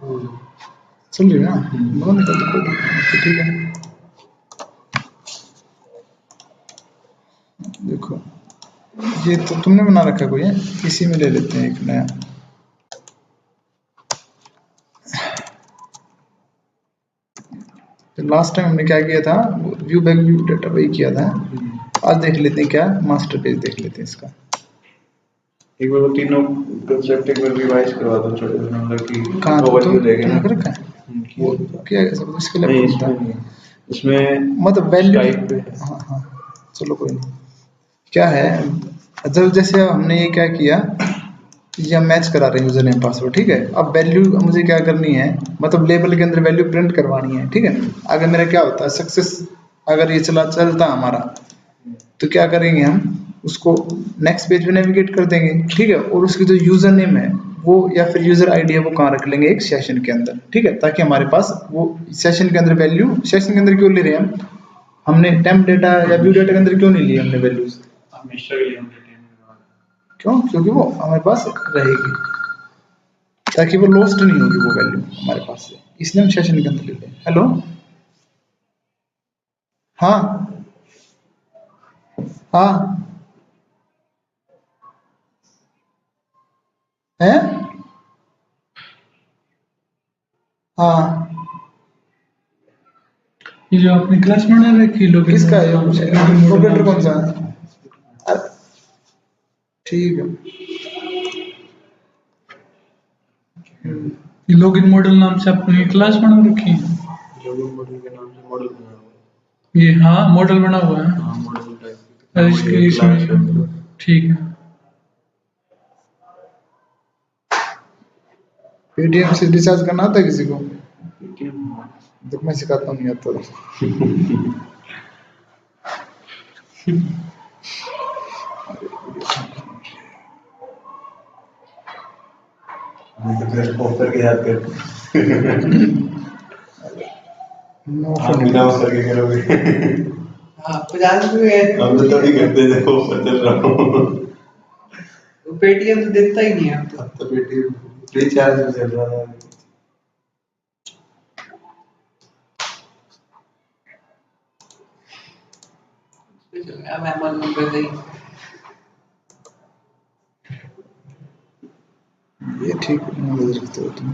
सुन रही हो ना? बहुत निकल तो कोई ठीक है। देखो ये तो तुमने बना रखा कोई है, इसी में ले लेते हैं एक नया। तो लास्ट टाइम हमने क्या किया था, व्यू बैक व्यू डाटा वही किया था। आज देख लेते हैं क्या, मास्टर पेज देख लेते हैं इसका। एक बार वो तीनों कंसेप्ट एक बार रिवाइज करवा दो, छोटे नंबर की ओवरव्यू देंगे ना। रखा है वो क्या है सब इसके लिए नहीं, इसमें मतलब वैल्यू। हाँ हाँ चलो कोई नहीं। क्या है जब जैसे हमने ये क्या किया, ये मैच करा रहे हैं यूजर नेम पासवर्ड, ठीक है। अब वैल्यू मुझे क्या करनी है, मतलब लेबल के अंदर वैल्यू प्रिंट करवानी है, ठीक है। अगर मेरा क्या होता है सक्सेस, अगर ये चलता हमारा, तो क्या करेंगे हम उसको नेक्स्ट पेज पे नेविगेट कर देंगे, ठीक है। और उसकी जो यूजर नेम है वो या फिर यूजर आईडी है वो कहाँ रख लेंगे, एक सेशन के अंदर, ठीक है। ताकि हमारे पास वो सेशन के अंदर वैल्यू, सेशन के अंदर क्यों ले रहे हैं हमने टेम्प डेटा या व्यू डेटा के अंदर क्यों नहीं लिए हमने वैल्यूज, क्यों, क्योंकि वो हमारे पास रहेगी, ताकि वो लॉस्ट नहीं होगी वो वैल्यू हमारे पास से, इसलिए हम सेशन के अंदर लेते हैं। हेलो हाँ हाँ है हाँ। ये जो आपने क्लास बना रखी लोग, किसका है प्रोप्राइटर कौन सा है? ठीक है। ये लॉगिन मॉडल नाम से आपने क्लास बना रखी है। लॉगिन मॉडल के नाम से मॉडल बना हुआ ये हाँ मॉडल बना हुआ है। हाँ मॉडल टाइप इसके इसमें ठीक है। पेटीएम से रिचार्ज करना आता है किसी को? तो मैं सिखाता हूँ, नहीं आता तो। ऑफर के याद कर बिना ऑफर के करोगे। हाँ 50 रुपये हम तो थोड़ी करते थे, ऑफर चल रहा हो। पेटीएम तो देता ही नहीं है अब तो पेटीएम रिचार्ज में चल रहा है। अब अमेज़न पे गई ये ठीक नॉलेज रखते हो तुम।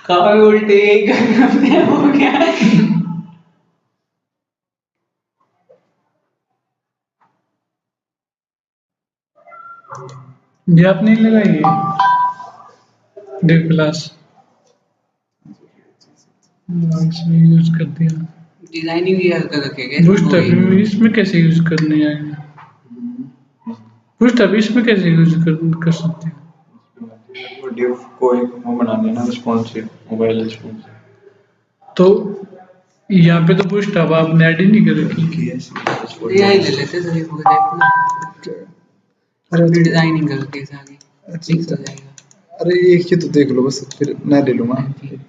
कहाँ उल्टे अपने हो गया। ये आप नहीं लगाई है डेव क्लास यूज कर दिया। डिजाइनिंग भी कर रखेगा बूटस्ट्रैप इसमें कैसे यूज करने आएगा? बूटस्ट्रैप इसमें कैसे यूज कर सकते हैं? वो डिव को एक वो बना देना रिस्पॉन्सिव मोबाइल रिस्पॉन्सिव। तो यहाँ पे तो बूटस्ट्रैप आपने ऐड ही नहीं कर रखी। यही ले लेते सही प्रोजेक्ट ना। अरे डिजाइनिंग करके आगे फिक्स हो जाएगा। अरे एक ही तो देख लो बस, फिर मैं ले लूंगा।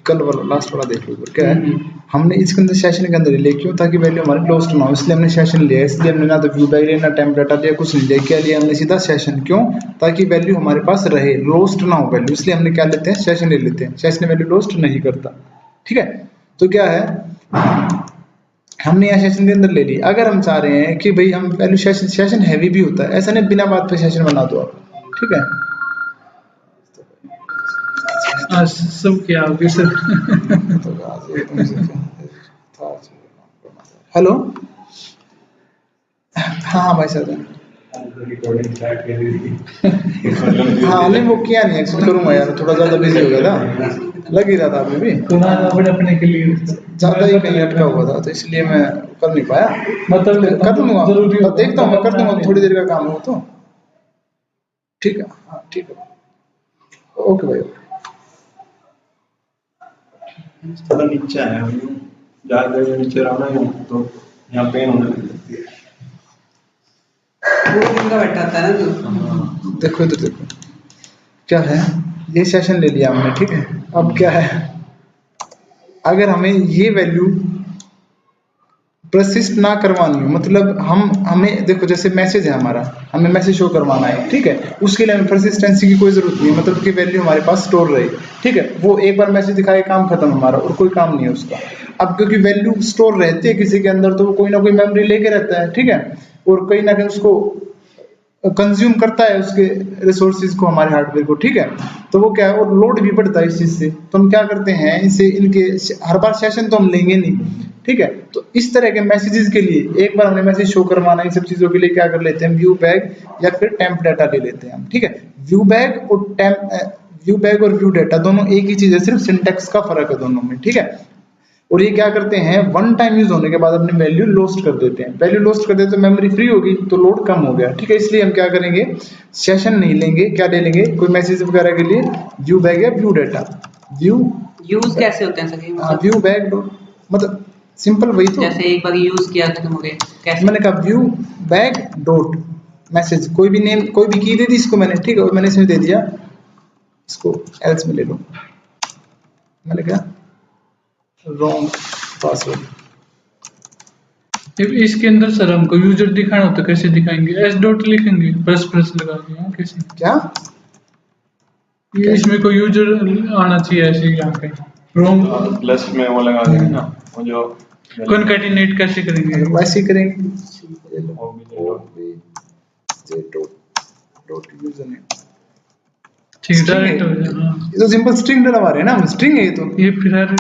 कल वाला लास्ट वाला देख लो। क्या है हमने इसके अंदर सेशन के अंदर ले क्यों, ताकि वैल्यू हमारी लॉस्ट ना हो, इसलिए हमने सेशन लिया। इसलिए हमने ना तो व्यू बैक लिया ना टेम्प डाटा लिया, कुछ नहीं लिया। क्या लिया हमने, सीधा सेशन। क्यों, ताकि वैल्यू हमारे पास रहे, लॉस्ट ना हो वैल्यू, इसलिए हमने क्या लेते हैं, सेशन ले लेते हैं। सेशन वैल्यू लॉस्ट नहीं करता, ठीक है। तो क्या है हमने यहाँ सेशन के अंदर ले ली। अगर हम चाह रहे हैं कि भाई हम वैल्यू सेशन हैवी भी होता है, ऐसा नहीं बिना बात पे सेशन बना दो आप, ठीक है। सब क्या होगी सर। हेलो हाँ भाई साहब हाँ नहीं वो किया नहीं, एक्चुअली करूंगा यार, थोड़ा ज्यादा बिजी हो गया था, लग ही रहा था अभी भी अपने के लिए ज्यादा ही कहीं अटका हुआ था, तो इसलिए मैं कर नहीं पाया। मतलब कर दूंगा, देखता हूँ मैं, कर दूंगा, थोड़ी देर का काम हो तो ठीक है। हाँ ठीक है, ओके भाई। थोड़ा नीचे आया ज़्यादा नीचे रहा ना तो यहाँ पेन होने लगती है। वो दिन का बैठा था ना तू। देखो इधर देखो क्या है, ये सेशन ले लिया हमने, ठीक है। अब क्या है, अगर हमें ये वैल्यू प्रसिस्ट ना करवानी हो, मतलब हमें देखो जैसे मैसेज है हमारा, हमें मैसेज शो करवाना है, ठीक है, उसके लिए हमें परसिस्टेंसी की कोई जरूरत नहीं है, मतलब कि वैल्यू हमारे पास स्टोर रहे, ठीक है, वो एक बार मैसेज दिखाए काम खत्म हमारा, और कोई काम नहीं है उसका। अब क्योंकि वैल्यू स्टोर रहती है किसी के अंदर, तो वो कोई ना कोई मेमोरी लेके रहता है, ठीक है, और कहीं ना कहीं उसको कंज्यूम करता है उसके रिसोर्सेज को, हमारे हार्डवेयर को, ठीक है, तो वो क्या है, और लोड भी बढ़ता है इस चीज से। तो हम क्या करते हैं, इनसे इनके हर बार सेशन तो हम लेंगे नहीं, ठीक है, तो इस तरह के मैसेजेस के लिए एक बार हमने मैसेज शो करवाना, इन सब चीजों के लिए क्या कर लेते हैं, व्यू बैग या फिर टेम्प डाटा ले लेते हैं हम, ठीक है। व्यू बैग और व्यू डाटा दोनों एक ही चीज है, सिर्फ सिंटैक्स का फर्क है दोनों में, ठीक है। और ये क्या करते हैं, वन टाइम यूज होने के बाद अपनी वैल्यू लॉस्ट कर देते हैं, वैल्यू लॉस्ट कर देते तो मेमोरी फ्री होगी, तो लोड कम हो गया, ठीक है। इसलिए हम क्या करेंगे, सेशन नहीं लेंगे, क्या ले लेंगे, कोई मैसेज वगैरह के लिए व्यू बैग या व्यू डाटा। व्यू यूज कैसे होते हैं सर ये, मतलब व्यू बैग मतलब सिंपल वही तो, जैसे एक बार यूज किया खत्म हो गया, कैसे? मैंने कहा व्यू बैग डॉट मैसेज, कोई भी नेम, कोई भी की दे दी इसको मैंने, ठीक है, और मैंने इसमें दे दिया, इसको एल्स में ले लो, मैंने कहा रॉन्ग पासवर्ड। इसके अंदर सर हमको यूजर दिखाना होता, कैसे दिखाएंगे, एस डॉट लिखेंगे प्लस प्लस लगा के, हाँ, कैसे, क्या ये इसमें कोई यूजर आना चाहिए ऐसे यहाँ पे, रॉन्ग प्लस में वो लगा देंगे ना, वो जो कॉन्कैटिनेट कैसे करेंगे, वैसे ही करेंगे, ठीक है, डायरेक्ट हो जाए, हाँ। ये तो सिंपल स्ट्रिंग डलवा रहे हैं ना, स्ट्रिंग है ये तो, ये फिर यार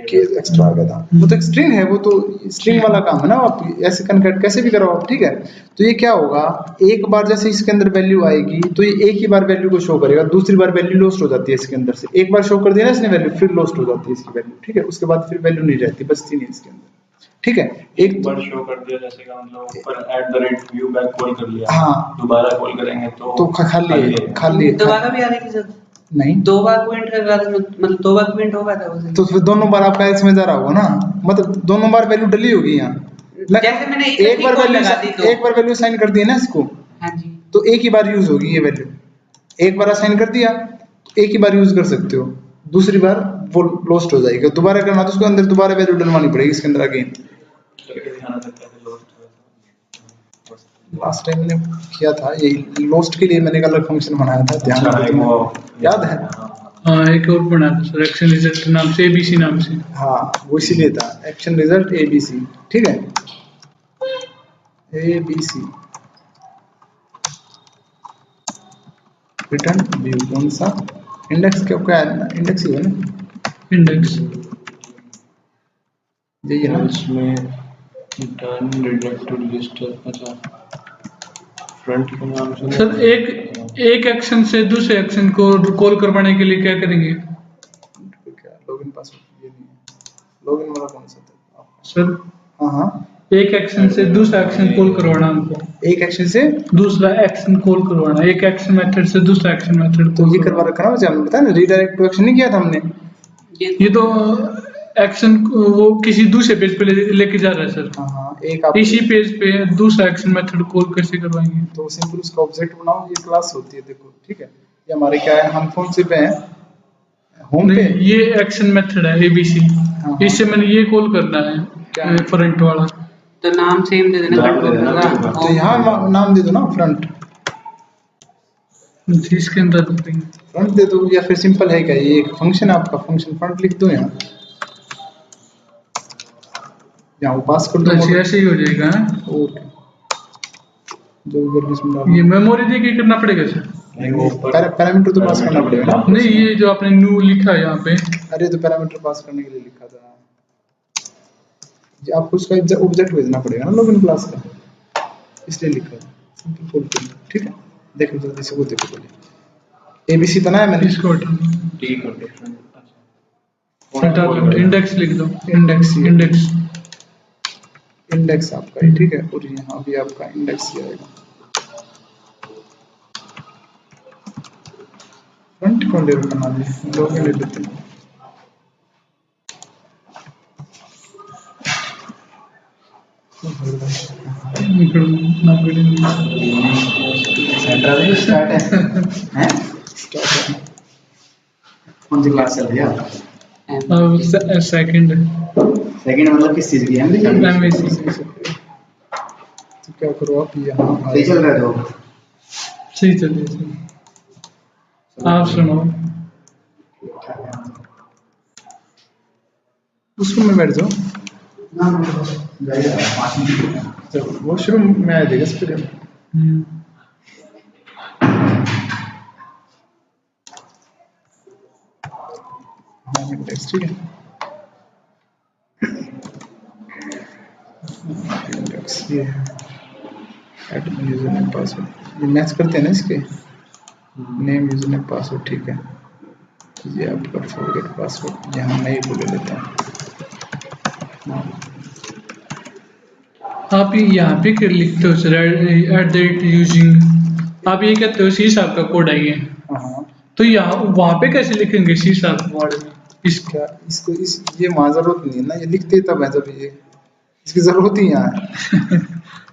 केस एक्स्ट्रा आ गया था, वो तो एक स्ट्रिंग है, वो तो स्ट्रिंग वाला काम है ना, आप ऐसे कन्वर्ट कैसे भी करो आप, ठीक है। तो ये क्या होगा, एक बार जैसे इसके अंदर वैल्यू आएगी तो ये एक ही बार वैल्यू को शो करेगा, दूसरी बार वैल्यू लॉस्ट हो जाती है इसके अंदर से, एक बार शो कर दिया ना इसने वैल्यू, फिर लॉस्ट हो जाती है इसकी वैल्यू, ठीक है, उसके बाद फिर वैल्यू नहीं रहती, बचती नहीं इसके अंदर, ठीक है। एक बार शो कर दिया, जैसे का मतलब ऊपर @व्यू_बैग कॉल कर लिया, हाँ, दोबारा कॉल करेंगे तो खाली दोबारा भी आने की जरूरत नहीं, दो बार पॉइंट कर रहा था, मतलब दो बार पॉइंट होगा था उसे, तो फिर दोनों बार आपका एल्स में जा रहा होगा ना, मतलब दोनों बार वैल्यू डली होगी यहाँ। जैसे मैंने एक बार वैल्यू एक बार वैल्यू असाइन कर दी है ना इसको, हाँ जी, तो एक ही बार यूज होगी ये वैल्यू, एक बार असाइन कर दिया तो एक ही बार यूज कर सकते हो, दूसरी बार वो लॉस्ट हो जाएगी, दोबारा करना तो उसको अंदर दोबारा वैल्यू डलवानी पड़ेगी इसके अंदर अगेन। लास्ट टाइम मैंने किया था ये, लॉस्ट के लिए मैंने एक अलग फंक्शन बनाया था, ध्यान रखो, याद है? हाँ, एक और बना था सर, एक्शन रिजल्ट नाम से, एबीसी नाम से, हाँ वो इसीलिए था, एक्शन रिजल्ट एबीसी, ठीक है, एबीसी रिटर्न व्यू, कौन सा इंडेक्स, क्या इंडेक्स ही है ना, इंडेक्स यही है ना, इसमें रिटर्न रिडायरेक्टेड रजिस्टर, अच्छा फ्रंट के नाम से सर। एक एक्शन से दूसरे एक्शन को कॉल करवाने के लिए क्या करेंगे क्या लॉगिन पासवर्ड, ये नहीं है, लॉगिन वाला कौन सा था सर? हाँ हाँ, एक एक्शन से दूसरा एक्शन कॉल करवाना हमको, एक एक्शन से दूसरा एक्शन कॉल करवाना, एक एक्शन मेथड से दूसरा एक्शन मेथड, तो ये करवा रखा ना, मुझे हमने बताया ना, रीडायरेक्ट टू एक्शन नहीं किया था हमने, ये तो एक्शन वो किसी दूसरे पेज पे लेके जा रहा है सर, हाँ हाँ, एक आप इसी पेज पे दूसरा एक्शन मेथड कॉल कैसे करवाएंगे? तो सिंपल उसका ऑब्जेक्ट बनाओ, ये क्लास होती है, देखो ठीक है, ये हमारे क्या है, हम कौन से पे हैं, होम पे, नहीं, ये एक्शन मेथड है एबीसी, हाँ। इससे मैंने ये कॉल करना है फ्रंट वाला, तो नाम सेम दे देना, तो यहाँ नाम दे दो ना फ्रंट, इसके अंदर देंगे फ्रंट दे दो, या फिर सिंपल है क्या, ये एक फंक्शन आपका फंक्शन फ्रंट लिख दो यहाँ, यहाँ वो पास कर दो, ऐसे ही हो जाएगा। ओके, जो वैल्यूज में डाल, ये मेमोरी दे के करना पड़ेगा सर? पैरामीटर तो पास करना पड़ेगा ना, नहीं, ये जो आपने न्यू लिखा है यहाँ पे, अरे तो पैरामीटर पास करने के लिए लिखा था, ये आपको उसका ऑब्जेक्ट भेजना पड़ेगा ना लॉगिन क्लास का, इसलिए लिखा है, सिंपल खोल के, ठीक है, देखो जल्दी से वो देखो, पहले एबीसी बनाया मैंने, इसको ठीक है, इंडेक्स लिख दो, इंडेक्स इंडेक्स आपका है, ठीक है, और यहाँ भी आपका इंडेक्स ही आएगा, फ्रंट को लेवल बना दिए, लॉगिन ले लेते हैं, सेंट्रल स्टार्ट है, हैं स्टार्ट है, कौन सी क्लास चल रही है? सेकंड सेकंड मतलब किस चीज की है MVC तो क्या करो आप यहाँ सही चल रहा है तो सही चलिए सही। आप सुनो। उस रूम में बैठ जाओ, ना जाइए 5 मिनट जब वॉशरूम में आ जाएगा इस पर। हम्म। ठीक है, इंडेक्स ये है, एडमिन यूजर नेम पासवर्ड ये मैच करते हैं ना इसके, नेम यूजर नेम पासवर्ड। ठीक है, ये आपका फॉरगेट पासवर्ड, यहाँ मैं ही को ले लेता हूँ। आप यहाँ पे कर लिखते हो सर @यूजिंग, आप ये कहते हो सी शार्प का कोड आई है, हाँ, तो यहाँ वहाँ पे कैसे लिखेंगे सी शार्प वर्ड में इसको? क्या इसको इस ये वहाँ जरूरत नहीं है ना, ये लिखते तब है जब ये इसकी जरूरत ही यहाँ है।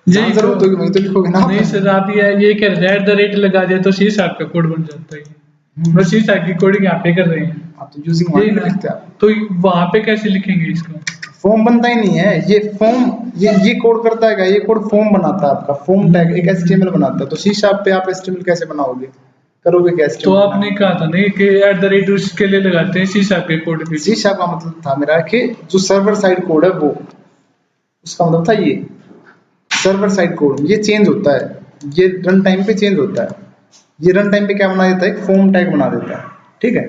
जहाँ यही जरूरत होगी वहीं तो लिखोगे ना। नहीं सर, आप ये कह रहे हैं लगा दिया तो सी शार्प का कोड बन जाता है। बस सी शार्प की कोडिंग यहाँ पे कर रहे हैं, आप तो यूजिंग वहाँ पे लिखते हैं। तो वहाँ पे कैसे लिखेंगे इसको? फॉर्म बनता ही नहीं है ये फॉर्म, ये कोड करता है क्या, ये कोड फॉर्म बनाता है आपका, फॉर्म टैग एक HTML बनाता है। तो सी शार्प पे आप HTML कैसे बनाओगे, करोगे कैसे? तो आपने कहा था नहीं कि @ उसके लिए लगाते हैं सी शार्प के कोड पे। सी शार्प का मतलब था मेरा कि जो सर्वर साइड कोड है वो, उसका मतलब था ये सर्वर साइड कोड, ये चेंज होता है, ये रन टाइम पे चेंज होता है। ये रन टाइम पे क्या बना देता है, एक फॉर्म टैग बना देता है। ठीक है,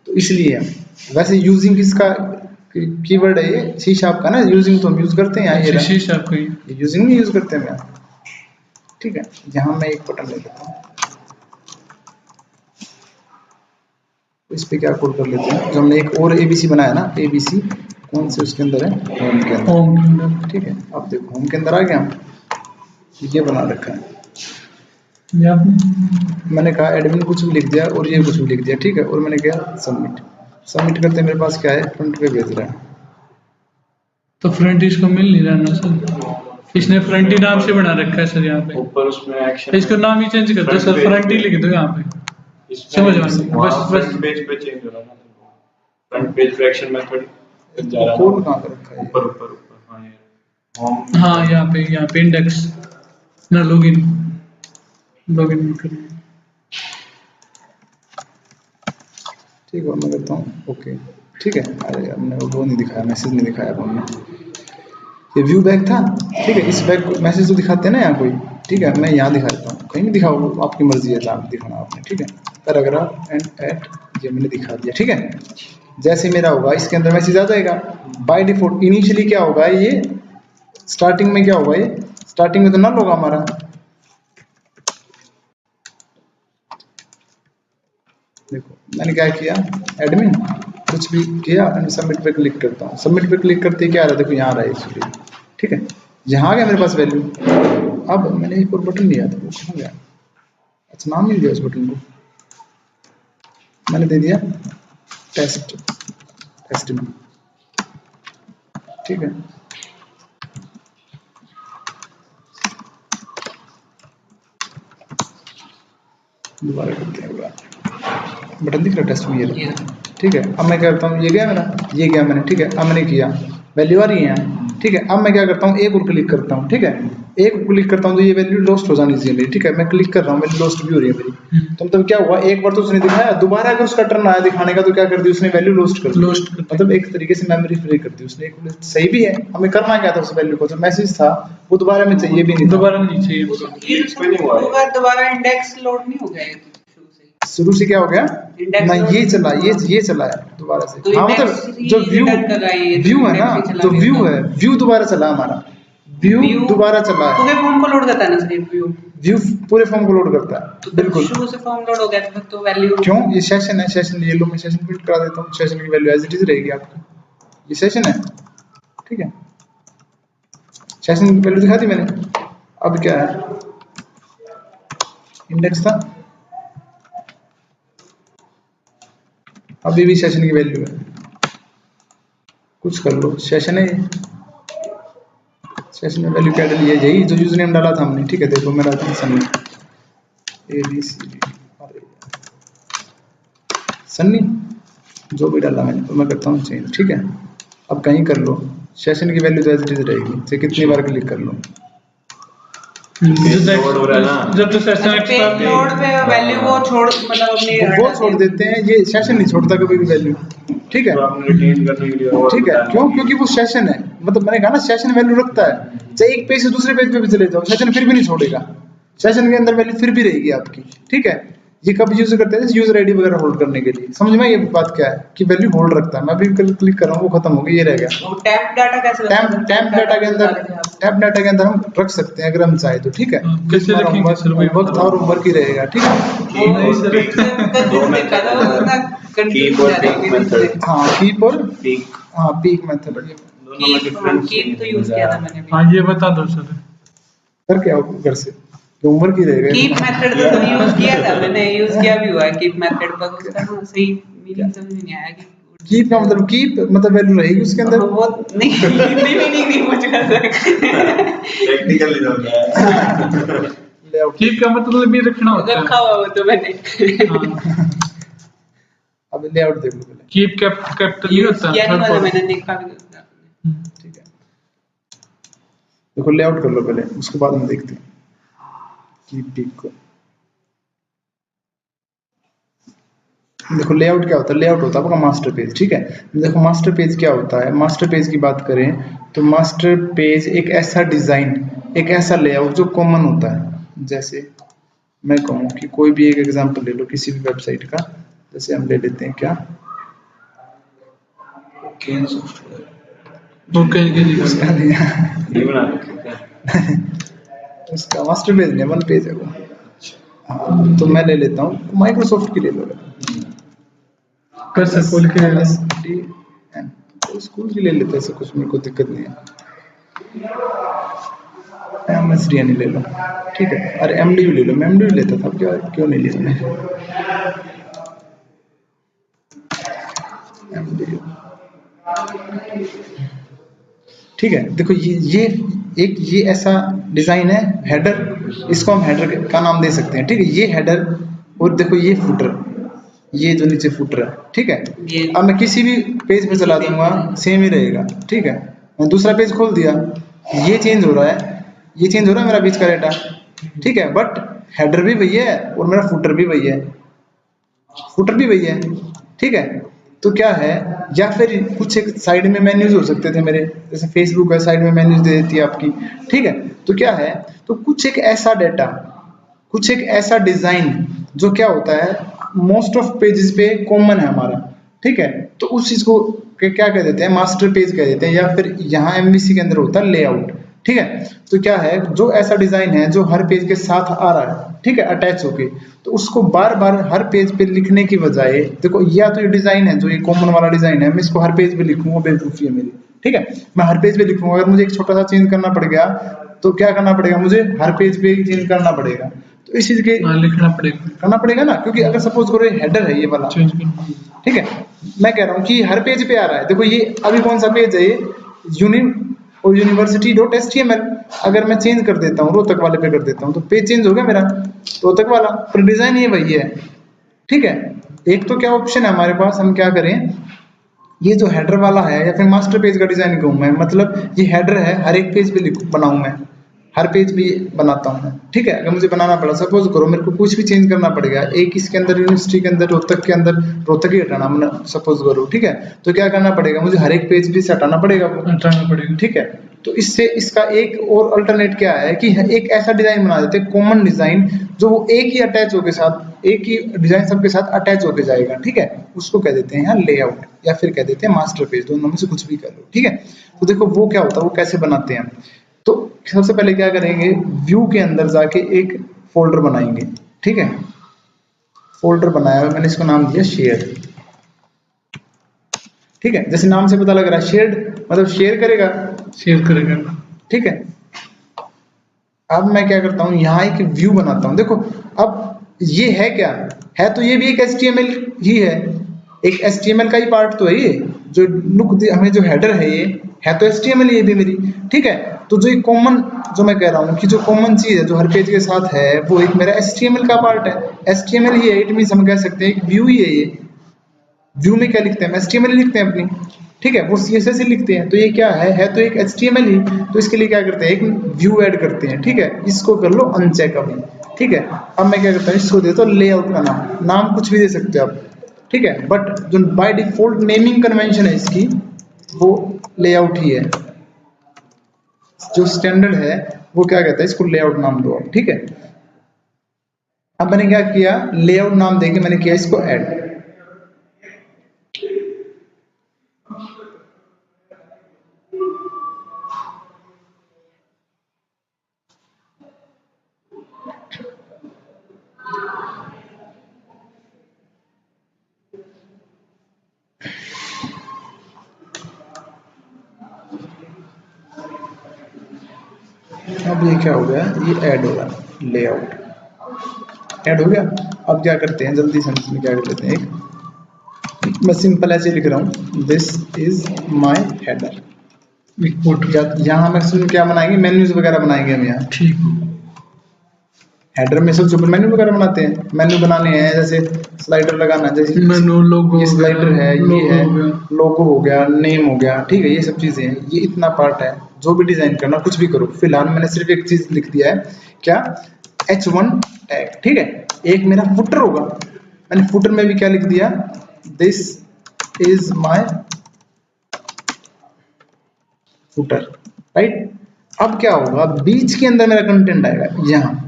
तो इसलिए वैसे यूजिंग किसका कीवर्ड है, ये सी शार्प का ना। यूजिंग तो हम यूज करते हैं यहाँ, सी शार्प का ये यूजिंग नहीं यूज करते हैं। ठीक है, यहाँ मैं एक बटन ले लेता हूँ, इस पे क्या कोड कर लेते हैं, जो हमने एक और ABC बनाया ना, ABC कौन से उसके अंदर है, होम के अंदर। होम के अंदर। ठीक है, अब देखो होम के अंदर आ गया, ये बना रखा है मैंने कहा एडमिन कुछ भी लिख दिया और ये कुछ भी लिख दिया। ठीक है, और मैंने किया सबमिट। सबमिट करते मेरे पास क्या है, फ्रंट पे भेज रहा है। तो फ्रंट इसको मिल नहीं रहा ना सर, इसने फ्रंट ही नाम से बना रखा है सर यहाँ पे। ऊपर उसमें एक्शन इसको नाम ही चेंज कर दो सर, फ्रंट ही लिख दो यहाँ पे। समझ में बस फ्रंट पेज पे चेंज हो रहा है ना, फ्रंट पेज पे एक्शन मेथड जा रहा है कोड कहाँ पर रखा है, ऊपर ऊपर ऊपर। हाँ ये होम, हाँ यहाँ पे इंडेक्स ना, लॉगिन करना। ठीक है, मैं करता हूँ ओके। ठीक है, अरे हमने वो नहीं दिखाया, मैसेज नहीं दिखाया अब हमने, ये व्यू बैक था। ठीक है, इस बैक मैसेज तो दिखाते हैं ना यहाँ कोई। ठीक है, मैं यहाँ दिखा देता हूँ, कहीं भी दिखाओ, आपकी मर्जी है जहाँ दिखाना आपने। ठीक है, पैराग्राफ एंड एट, ये मैंने दिखा दिया। ठीक है, जैसे मेरा होगा इसके अंदर मैसेज आ जाएगा बाय डिफॉल्ट। इनिशियली क्या होगा, ये स्टार्टिंग में क्या होगा, ये स्टार्टिंग में तो नल होगा हमारा। देखो मैंने क्या किया, एडमिन कुछ भी किया, सबमिट पे क्लिक करता हूँ। सबमिट पे क्लिक करते क्या आ रहा है, देखो यहाँ आ रहा है एक्चुअली। ठीक है, यहाँ आ गया मेरे पास वैल्यू। अब मैंने एक और बटन लिया था, वो कहाँ गया, अच्छा नाम मिल गया उस बटन को, मैंने दे दिया टेस्ट में। ठीक है, दोबारा करते हैं, बटन दिख रहा है टेस्ट में, ये। ठीक है, अब मैं क्या करता हूँ, ये गया मेरा, ये गया मैंने। ठीक है, अब मैंने किया, वैल्यू आ रही है। ठीक है, अब मैं क्या करता हूँ, एक और क्लिक करता हूँ। ठीक है, एक क्लिक करता हूँ तो ये वैल्यू लॉस्ट हो जानी चाहिए मेरी। ठीक है, मैं क्लिक कर रहा हूँ, वैल्यू लॉस्ट भी हो रही है मेरी। तो मतलब क्या हुआ, एक बार तो उसने दिखाया, दोबारा अगर उसका टर्न आया दिखाने का तो क्या कर दी उसने, वैल्यू लॉस्ट कर दी। मतलब एक तरीके से मेमोरी फ्री कर दी उसने। सही भी है, हमें करना क्या था उस वैल्यू को, जो मैसेज था वो दोबारा में चाहिए भी नहीं, दोबारा नहीं चाहिए। दोबारा इंडेक्स लोड नहीं हो गया शुरू से क्या हो गया ना, ये चला, ये चला है दोबारा से। तो हाँ मतलब जो व्यू है ना, जो व्यू है, व्यू दोबारा चला हमारा, व्यू दोबारा चला है, पूरे फॉर्म को लोड करता है ना सिर्फ व्यू पूरे फॉर्म को लोड करता है। तो बिल्कुल, शुरू से फॉर्म लोड हो गया तो वैल्यू क्यों, ये सेशन है, सेशन ये लो, मैं सेशन प्रिंट करा देता हूँ, सेशन की वैल्यू एज इट इज रहेगी आपकी, ये सेशन है। ठीक है, सेशन की वैल्यू दिखा दी मैंने। अब क्या है, इंडेक्स था, अभी भी सेशन की वैल्यू है, कुछ कर लो, सेशन है ये, सेशन में वैल्यू क्या डाली है, यही जो यूजर नेम डाला था हमने। ठीक है, देखो मेरा सन्नी ABCD, सन्नी जो भी डाला मैंने, तो मैं करता हूँ चेंज। ठीक है, अब कहीं कर लो, सेशन की वैल्यू तो एज इट इज रहेगी, चाहे कितनी बार क्लिक कर लो। लोड हो रहा है ना। जब तो सेशन पेज लोड पे वैल्यू वो छोड़ मतलब अपनी वो छोड़ देते हैं, ये सेशन नहीं छोड़ता कभी भी वैल्यू, ठीक है। तो आपने रिटेन करने के लिए और ठीक है, बताया। क्यों? क्योंकि वो सेशन है, मतलब मैंने कहा ना सेशन वैल्यू रखता है, चाहे एक पेज से दूसरे पेज पे भी चले जाओ सेशन फिर भी नहीं छोड़ेगा, सेशन के अंदर वैल्यू फिर भी रहेगी आपकी, ठीक है। ये कब यूज करते हैं? यूजर आईडी वगैरह होल्ड करने के लिए। समझ में ये बात क्या है कि वैल्यू होल्ड रखता है। मैं अभी क्लिक कर रहा हूँ, वो खत्म हो गई, ये रह गया। वो टैप डाटा कैसे टैप डाटा के अंदर, टैप डाटा के अंदर हम रख सकते हैं अगर हम चाहे तो, ठीक है। कैसे रखेंगे सर? वही वक्त और होमवर्क ही रहेगा, ठीक है। कीप और पीक मेथड। हाँ कीप और पीक हाँ पीक मेथड दोनों में डिफरेंस कीप तो यूज किया था मैंने भी। हाँ ये बता दो सर। करके आओ घर से, होमवर्क ही रहेगा। कीप मेथड तो यूज किया था मैंने, यूज किया भी हुआ है कीप मेथड, पर उसका ना सही मीनिंग समझ में नहीं आया कि कीप का मतलब कीप मतलब वैल्यू रहेगी उसके अंदर। वो नहीं मुझे टेक्निकली हो गया। लेआउट कीप का मतलब ये रखना होता रखा है। हुआ वो तो मैंने हाँ, अब लेआउट देख लो पहले, कीप कैपिटल नहीं होता किया नहीं third वाला part। मैंने देखा भी था। ठीक है। देखो लेआउट कर लो पहले, उसके बाद हम देखते हैं कीप पीक को। देखो लेआउट क्या होता है? लेआउट होता है आपका मास्टर पेज, ठीक है। देखो मास्टर पेज क्या होता है? मास्टर पेज की बात करें तो मास्टर पेज एक ऐसा डिजाइन, एक ऐसा लेआउट जो कॉमन होता है। जैसे मैं कहूँ कि कोई भी एक एग्जांपल ले लो किसी भी वेबसाइट का, जैसे हम ले लेते हैं क्या, ओके उसका नहीं है, ये बना रखा है। उसका मास्टर पेज नहीं, वन पेज है वो। हाँ, तो मैं ले लेता हूँ माइक्रोसॉफ्ट की ले लो, कैसे खोल के स्कूल की ले लेते हैं, ऐसा कुछ मेरे को दिक्कत नहीं है। MSDN ले लो, ठीक है। अरे MDU ले लो, मैं MDU लेता था, क्या क्यों नहीं लिया मैंने MDU, ठीक है। देखो ये ऐसा डिजाइन है, हेडर, इसको हम हेडर का नाम दे सकते हैं, ठीक है। ये हेडर और देखो ये फुटर, ये जो नीचे फुटर है, ठीक है। अब मैं किसी भी पेज पे चला दूंगा सेम ही रहेगा, ठीक है। मैं दूसरा पेज खोल दिया, ये चेंज हो रहा है, ये चेंज हो रहा है मेरा बीच का डेटा, ठीक है। बट हेडर भी वही है और मेरा फुटर भी वही है, फुटर भी वही है, ठीक है। तो क्या है, या फिर कुछ एक साइड में मेन्यूज हो सकते थे मेरे, जैसे फेसबुक है साइड में मेन्यूज दे देती है आपकी, ठीक है। तो क्या है, तो कुछ एक ऐसा डेटा, कुछ एक ऐसा डिजाइन जो क्या होता है मोस्ट ऑफ पेजेस पे कॉमन है हमारा, ठीक है। तो उस चीज को क्या कह देते हैं, मास्टर पेज कह देते हैं, या फिर यहाँ MVC के अंदर होता है लेआउट, ठीक है। तो क्या है, जो ऐसा डिजाइन है जो हर पेज के साथ आ रहा है, ठीक है, अटैच होके, तो उसको बार बार हर पेज पे लिखने की बजाय, देखो या तो ये डिजाइन है जो ये कॉमन वाला डिजाइन है, मैं इसको हर पेज पे लिखूंगा, बेवकूफी है मेरी, ठीक है। मैं हर पेज पे लिखूंगा, अगर मुझे एक छोटा सा चेंज करना पड़ गया तो क्या करना पड़ेगा, मुझे हर पेज पे चेंज करना पड़ेगा। तो इस चीज के लिखना पड़ेगा, करना पड़ेगा ना, क्योंकि अगर सपोज करो ये हेडर है ये वाला, चेंज करना। ठीक है। मैं कह रहा हूँ कि हर पेज पे आ रहा है, देखो ये अभी कौन सा पेज है, ये और university.html, अगर मैं चेंज कर देता हूँ रोहतक वाले पे कर देता हूँ तो पेज चेंज हो गया मेरा रोहतक वाला, पर डिजाइन ये वही है, ठीक है। एक तो क्या ऑप्शन है हमारे पास, हम क्या करें, ये जो हेडर वाला है या फिर मास्टर पेज का डिजाइन कहूँ मैं, मतलब ये हेडर है, हर एक पेज पे बनाऊं मैं, हर पेज भी बनाता हूँ, ठीक है। अगर मुझे बनाना पड़ा, सपोज करो मेरे को कुछ भी चेंज करना पड़ेगा, एक इसके अंदर यूनिवर्सिटी के अंदर रोहतक के अंदर रोहतक ही हटाना मैंने सपोज करो, ठीक है। तो क्या करना पड़ेगा, मुझे हर एक पेज भी से हटाना पड़ेगा, ठीक है। तो इससे इसका एक और अल्टरनेट क्या है कि एक ऐसा डिजाइन बना देते हैं, कॉमन डिजाइन, जो वो एक ही अटैच होके साथ, एक ही डिजाइन सबके साथ अटैच होके जाएगा, ठीक है। उसको कह देते हैं यहाँ लेआउट, या फिर कह देते हैं मास्टर पेज, दोनों में से कुछ भी कर लो, ठीक है। तो देखो वो क्या होता है, वो कैसे बनाते हैं। तो सबसे पहले क्या करेंगे, व्यू के अंदर जाके एक फोल्डर बनाएंगे, ठीक है। फोल्डर बनाया है मैंने, इसको नाम दिया शेयर, ठीक है। जैसे नाम से पता लग रहा है शेयर्ड मतलब शेयर करेगा, ठीक है। अब मैं क्या करता हूँ, यहाँ एक व्यू बनाता हूँ। देखो अब ये है क्या है, तो ये भी एक HTML ही है, एक HTML का ही पार्ट तो है ये, जो लुक हमें जो हेडर है ये है तो HTML ये भी मेरी, ठीक है। तो जो एक कॉमन, जो मैं कह रहा हूँ कि जो कॉमन चीज है जो हर पेज के साथ है, वो एक मेरा HTML का पार्ट है, HTML ही है। इट मींस हम कह सकते हैं एक व्यू ही है ये। व्यू में क्या लिखते हैं, HTML लिखते हैं अपनी, ठीक है, वो CSS ही लिखते हैं। तो ये क्या है तो एक HTML ही। तो इसके लिए क्या करते हैं, एक व्यू ऐड करते हैं, ठीक है, इसको कर लो अनचेक अभी, ठीक है। अब मैं क्या करता हूँ, इसको देता हूँ लेआउट का नाम कुछ भी दे सकते हो आप, ठीक है, बट जो बाय डिफॉल्ट नेमिंग कन्वेंशन है इसकी वो लेआउट ही है। जो स्टैंडर्ड है वो क्या कहता है, इसको लेआउट नाम दो आप, ठीक है। अब मैंने क्या किया, लेआउट नाम देके मैंने किया इसको ऐड। अब ये क्या हो गया, ये ऐड हो रहा है, लेआउट ऐड हो गया। अब क्या करते हैं, जल्दी से हम इसमें क्या कर लेते हैं, एक मैं सिंपल ऐसे लिख रहा हूँ, दिस इज माय हेडर। यहाँ हम एक्चुअली क्या बनाएंगे, मेन्यूज वगैरह बनाएंगे हम यहाँ, ठीक। हेडर में सब सुपर मेन्यू वगैरह बनाते हैं, मेन्यू बनाने हैं, जैसे स्लाइडर लगाना, जैसे मेनू, लोगो, ये स्लाइडर है, ये है हो गया, लोगो हो गया, नेम हो गया, ठीक है, ये सब चीजें हैं, ये इतना पार्ट है। जो भी डिजाइन करना कुछ भी करो, फिलहाल मैंने सिर्फ एक चीज लिख दिया है, क्या, H1 टैग, ठीक है। एक मेरा फुटर होगा, मैंने फुटर में भी क्या लिख दिया, this is my footer, right. अब क्या होगा, बीच के अंदर मेरा कंटेंट आएगा, यहाँ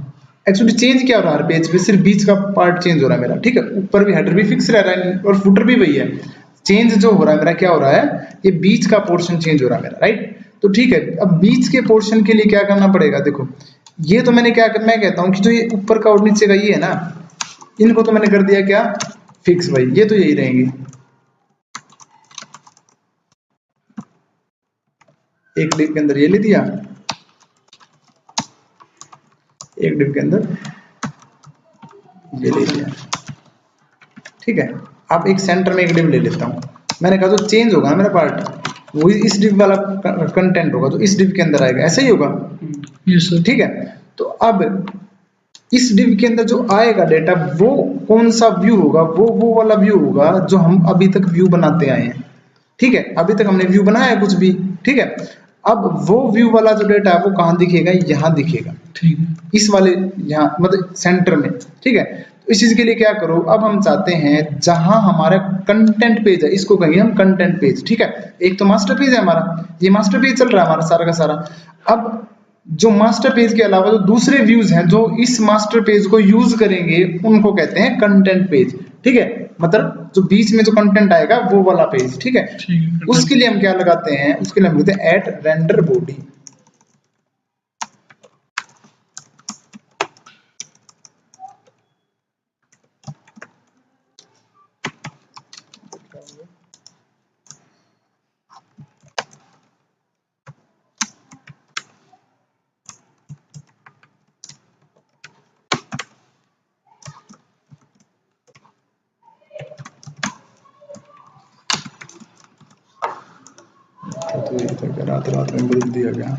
एक्चुअली चेंज क्या हो रहा है पेज पे, सिर्फ बीच का पार्ट चेंज हो रहा है मेरा, ठीक है। ऊपर भी हेडर भी फिक्स रह रहा है और फुटर भी वही है। चेंज जो हो रहा है मेरा, क्या हो रहा है, ये बीच का पोर्शन चेंज हो रहा है मेरा, राइट। तो ठीक है, अब बीच के पोर्शन के लिए क्या करना पड़ेगा, देखो ये तो मैंने क्या, मैं कहता हूँ कि जो ये ऊपर का और नीचे का ये है ना, इनको तो मैंने कर दिया क्या, फिक्स, भाई ये तो यही रहेंगे। एक डिव के अंदर ये ले दिया, एक डिव के अंदर ये ले लिया, ठीक है। अब एक सेंटर में एक डिव ले लेता हूँ, मैंने कहा जो चेंज होगा ना मेरा पार्ट, वो इस डिव वाला कंटेंट होगा, तो इस डिव के अंदर आएगा, ऐसा ही होगा, यस सर, ठीक है। तो अब इस डिव के अंदर जो आएगा डेटा, वो कौन सा व्यू होगा, वो वाला व्यू होगा जो हम अभी तक व्यू बनाते आए हैं, ठीक है। अभी तक हमने व्यू बनाया है कुछ भी, ठीक है। अब वो व्यू वाला जो डेटा है वो कहाँ दिखेगा, यहाँ दिखेगा, ठीक है, इस वाले यहाँ मतलब सेंटर में, ठीक है। तो इस चीज के लिए क्या करो, अब हम चाहते हैं जहां हमारा कंटेंट पेज है, इसको कहेंगे हम कंटेंट पेज, ठीक है। एक तो मास्टर पेज है हमारा, ये मास्टर पेज चल रहा है हमारा सारा का सारा। अब जो मास्टर पेज के अलावा जो दूसरे व्यूज हैं जो इस मास्टर पेज को यूज करेंगे, उनको कहते हैं कंटेंट पेज, ठीक है। मतलब जो बीच में जो कंटेंट आएगा वो वाला पेज, ठीक है। ठीक है। उसके लिए हम क्या लगाते हैं, उसके लिए हम लिखते हैं एट रेंडर बॉडी। तो ये तो रात रात में बदल दिया गया।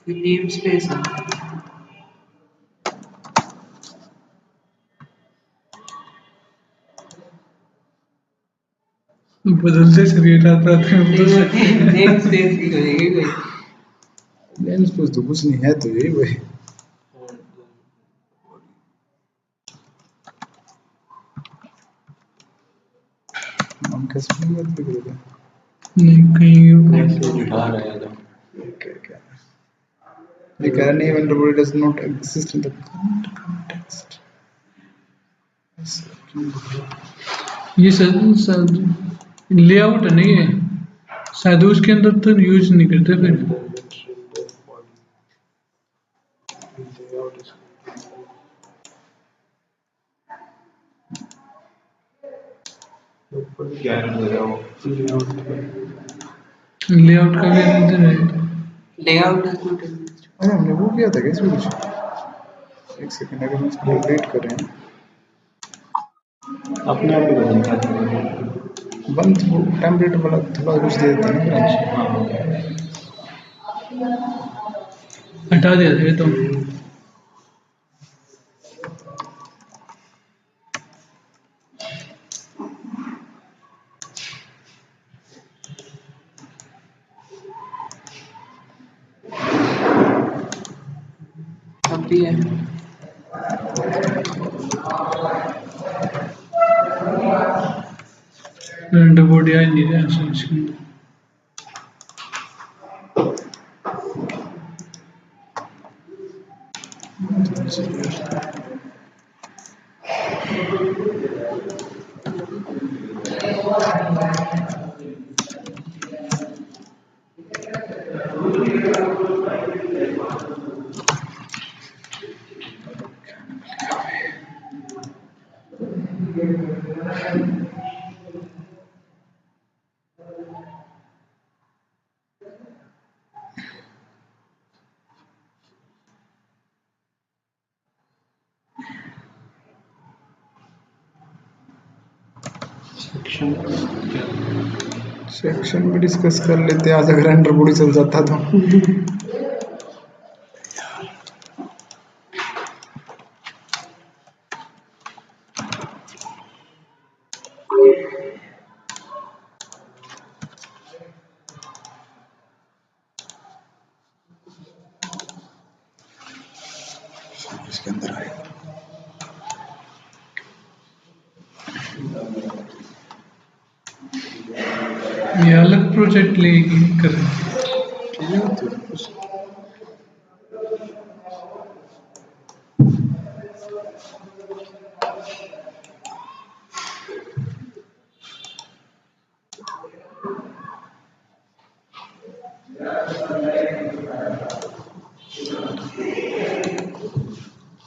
नेम स्पेस है, बदलते शरीर रात रात में बदल सकते हैं। नेम स्पेस ही हो जाएगी कोई। लेंस कुछ तो कुछ नहीं है, तो यही वही हम कैसे बात करेंगे, नहीं कहीं बाहर आया था। क्या क्या ये कह रहा नहीं, render body does not exist in the context. ये सर लेआउट नहीं है शायद, उसके अंदर तो यूज नहीं करते फिर। क्या है वो, लेआउट का भी अंदर है। Layout does not exist. अरे हमने वो किया था क्या इसमें कुछ, एक सेकंड अगर हम इसको अपडेट करें, अपने आप ही बदलता है। बंद वो टेम्पलेट वाला थोड़ा कुछ दे देता है ना। हटा दिया था ये तो। सब भी है। रेंडर बॉडी आ ही नहीं रहा है इसके अंदर। सेक्शन भी डिस्कस कर लेते हैं आज, अगर रेंडर बॉडी चल जाता तो। इसके अंदर आएगा ये अलग प्रोजेक्ट लेगी कर।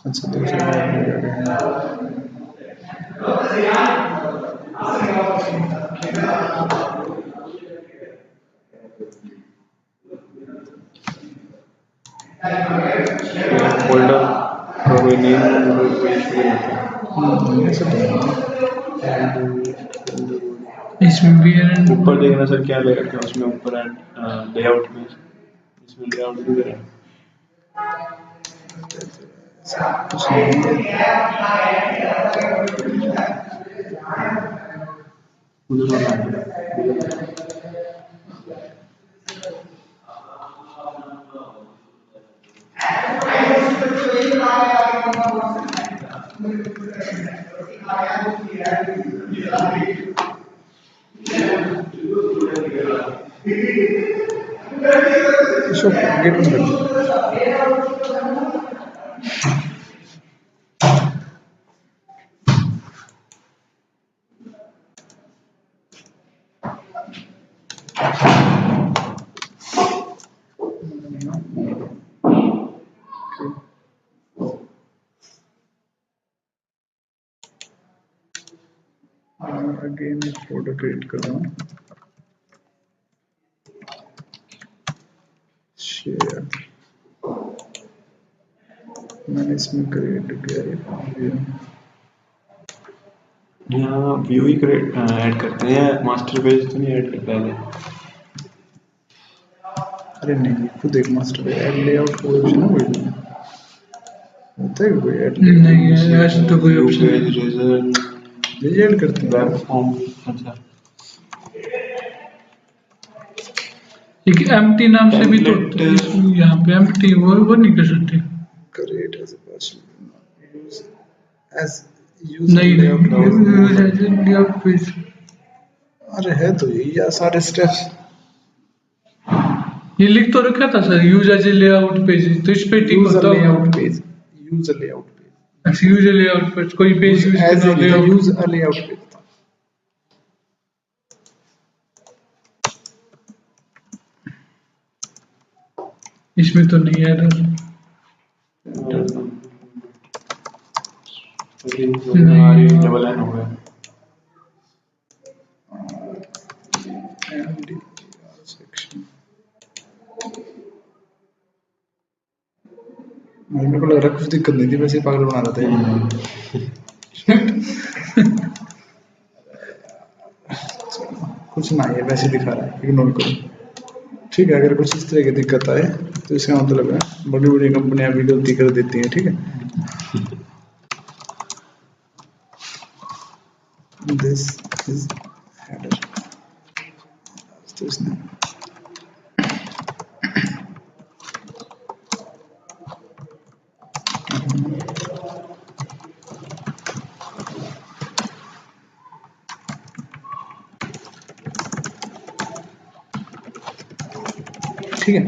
अच्छा दूसरा फोल्डर का कोई नेम कोई इशू नहीं होता। इसमें भी है ऊपर देखना सर क्या ले रखे हैं उसमें, ऊपर लेआउट में, इसमें लेआउट भी दे रहा है। कुछ नहीं उधर वाला है। गेट बंद कर दो। अगेन एक फोल्डर क्रिएट कर रहा हूँ, शेयर। मैंने इसमें क्रिएट किया है, यहाँ व्यू ही क्रिएट ऐड करते हैं, मास्टर पेज तो नहीं ऐड करते हैं। अरे नहीं खुद एक मास्टर पेज ऐड लेआउट कोई ऑप्शन है कोई होता है कोई ऐड नहीं है, ऐसे तो कोई ऑप्शन नहीं। ये ऐड करते हैं वेब फॉर्म। अच्छा एक एम्प्टी नाम से भी तो होता है, इसमें यहाँ पे एम्प्टी वो नहीं कर सकते। Create as a person use as use नहीं लेआउट। Layout page. अरे है तो यही यार सारे स्टेप्स। ये लिख तो रखा था sir, use as a layout page, तो इस पे टिक यूज होता है। Layout page, use a layout page, अच्छा यूज ए लेआउट पेज, कोई पेज यूज एज करना layout. Use a layout page. इसमें तो नहीं है एरर। डबल एन हो गया। मेरे को लग रहा है कुछ दिक्कत नहीं थी, वैसे ही पागल बना रहा था ये। कुछ ना ये वैसे दिखा रहा है, इग्नोर करो। ठीक है, अगर कुछ इस तरह की दिक्कत आए तो इसका मतलब है बड़ी बड़ी कंपनियां भी गलती कर देती हैं। ठीक है, दिस इज हेडर, तो इसने ठीक है,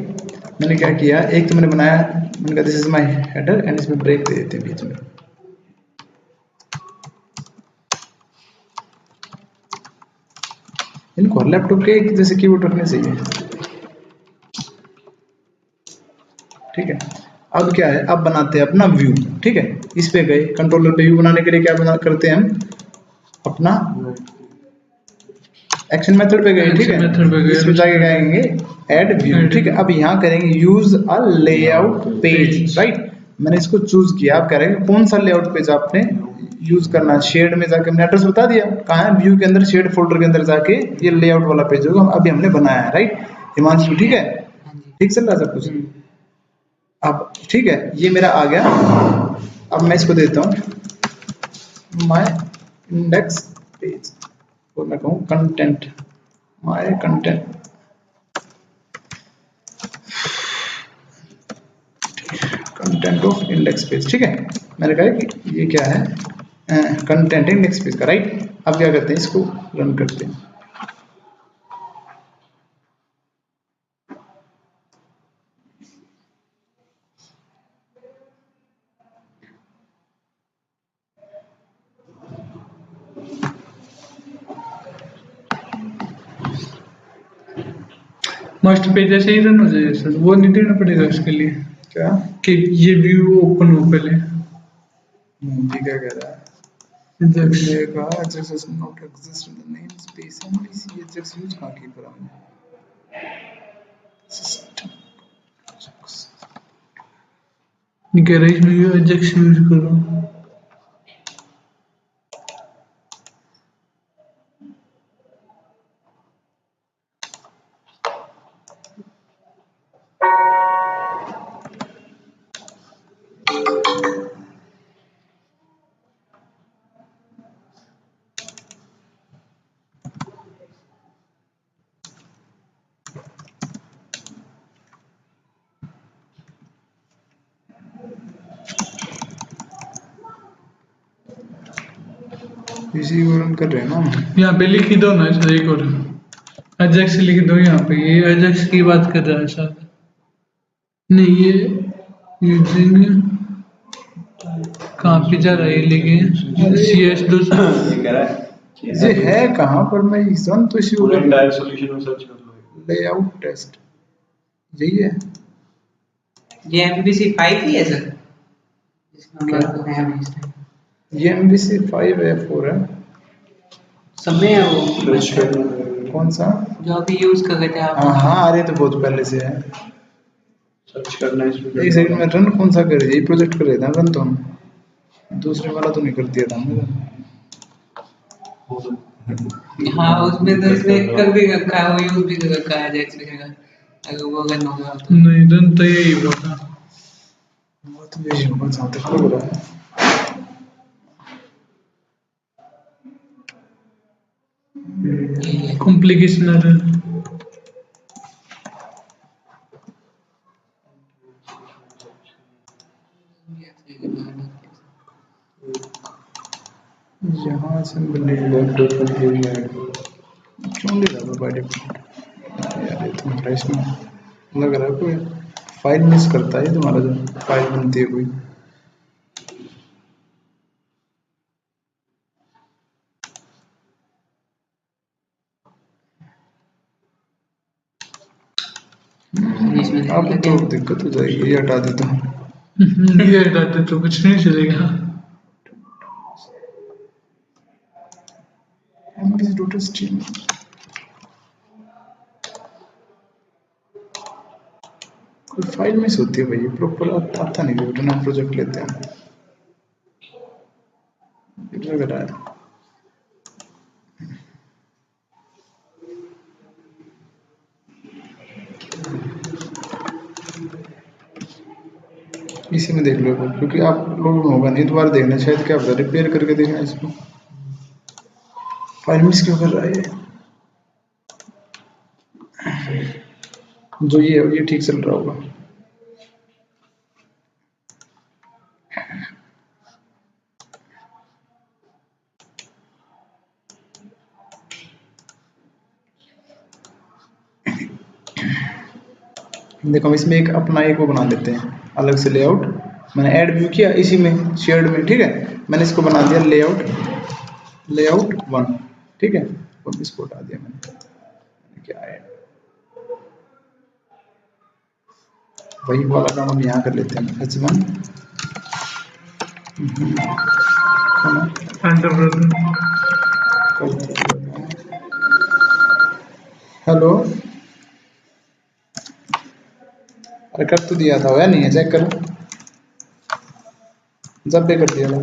मैंने क्या किया, एक तो मैंने बनाया, मैंने कहा this is my header and इसमें ब्रेक दे देते हैं बीच में। इनको लैपटॉप के एक जैसे कीबोर्ड रखने चाहिए। ठीक है, अब क्या है, अब बनाते हैं अपना व्यू। ठीक है, इस पे गए, कंट्रोलर पे व्यू बनाने के लिए क्या बना करते हैं हम, अपना एक्शन मेथड पे गए। ठीक Action method पे है, गए, इस पे जाके कहेंगे ऐड व्यू। Add ठीक है, view। अब यहाँ करेंगे use a layout page. Page। Right, मैंने इसको चूज किया। आप कह रहे हैं कौन सा लेआउट पेज आपने यूज करना है, शेड में जाके हमने एड्रेस बता दिया कहाँ है, व्यू के अंदर शेड फोल्डर के अंदर जाके ये लेआउट वाला पेज होगा, अभी हमने बनाया है। राइट हिमांशु, ठीक है, ठीक चल रहा है सब कुछ। अब ठीक है, ये मेरा आ गया। अब मैं इसको देता हूँ माय इंडेक्स पेज और मैं कहूँ content, my content, content of index page. ठीक है, मैंने कहा कि ये क्या है, कंटेंट इंडेक्स पेज का। राइट, अब क्या करते हैं, इसको रन करते हैं। मास्टर पेज ऐसे ही रन हो जाएगा सर, वो नहीं देना पड़ेगा उसके लिए क्या कि ये व्यू ओपन हो पहले। ये क्या कह रहा है, Ajax। देखा ajax does not exist in the namespace, MVC ajax use कहाँ की पर हमने सिस्टम ये कह रहा है इसमें Ajax यूज करो। इसी को रन कर रहे हैं ना हम। यहाँ पे लिख ही दो ना सर, एक और Ajax लिख दो यहाँ पे, ये Ajax की बात कर रहा है सर। नहीं ये यूजिंग कहाँ पे जा रहा है, लेकिन CS दो ये कह रहा है ये है कहाँ पर, मैं इसन तो इसी पूरे इंटायर सॉल्यूशन में सर्च कर लो। लेआउट टेस्ट यही है। ये MVC 5 ही है सर, जिसका हम बात कर रहे हैं अभी इस टाइम। ये MVC 5 है 4 है, सब में है वो, सर्च करना, कौन सा, जो अभी यूज कर रहे थे आप। हाँ हाँ, अरे तो बहुत पहले से है। सर्च करना है इसमें। एक सेकंड में रन कौन सा कर दिया, ये प्रोजेक्ट कर रहे थे रन तो हम, दूसरे वाला तो नहीं कर दिया था हमने। हाँ उसमें तो इसने कर भी रखा है, वो यूज भी कर रखा है Ajax वगैरह, अगर वो रन होगा तो। नहीं रन तो यही हुआ था। वो तो यही होगा जहाँ तक लग रहा है। कॉम्प्लिकेशन आ रहा है। यहाँ से मिलेगा क्यों ले रहा है बाय डिफॉल्ट यार, ये तुम्हारा इसमें लग रहा है कोई फाइल मिस करता है तुम्हारा, जो फाइल बनती है कोई। अब तो दिक्कत हो जाएगी, ये हटा देता हूँ। ये हटाते तो कुछ नहीं चलेगा। MVC.string कोई फाइल मिस होती है भाई, प्रॉपर आता नहीं है, बिना प्रोजेक्ट लेते हैं लग रहा है। इसी में देख लो क्योंकि आप लोगों को होगा नहीं, दोबारा देखना शायद, क्या पता रिपेयर करके देखना इसको, फाइल मिस क्यों कर रहा है ये। जो ये ठीक चल रहा होगा। देखो हम इसमें एक अपना एक वो बना लेते हैं अलग से लेआउट। मैंने ऐड व्यू किया इसी में शेयर्ड में, ठीक है। मैंने इसको बना दिया लेआउट 1, ठीक है। और इसको हटा दिया मैंने क्या ऐड, वही वाला काम हम यहाँ कर लेते हैं H1 हेलो, अरे कर तो दिया था, या नहीं है, चेक करो, जब भी कर दिया था।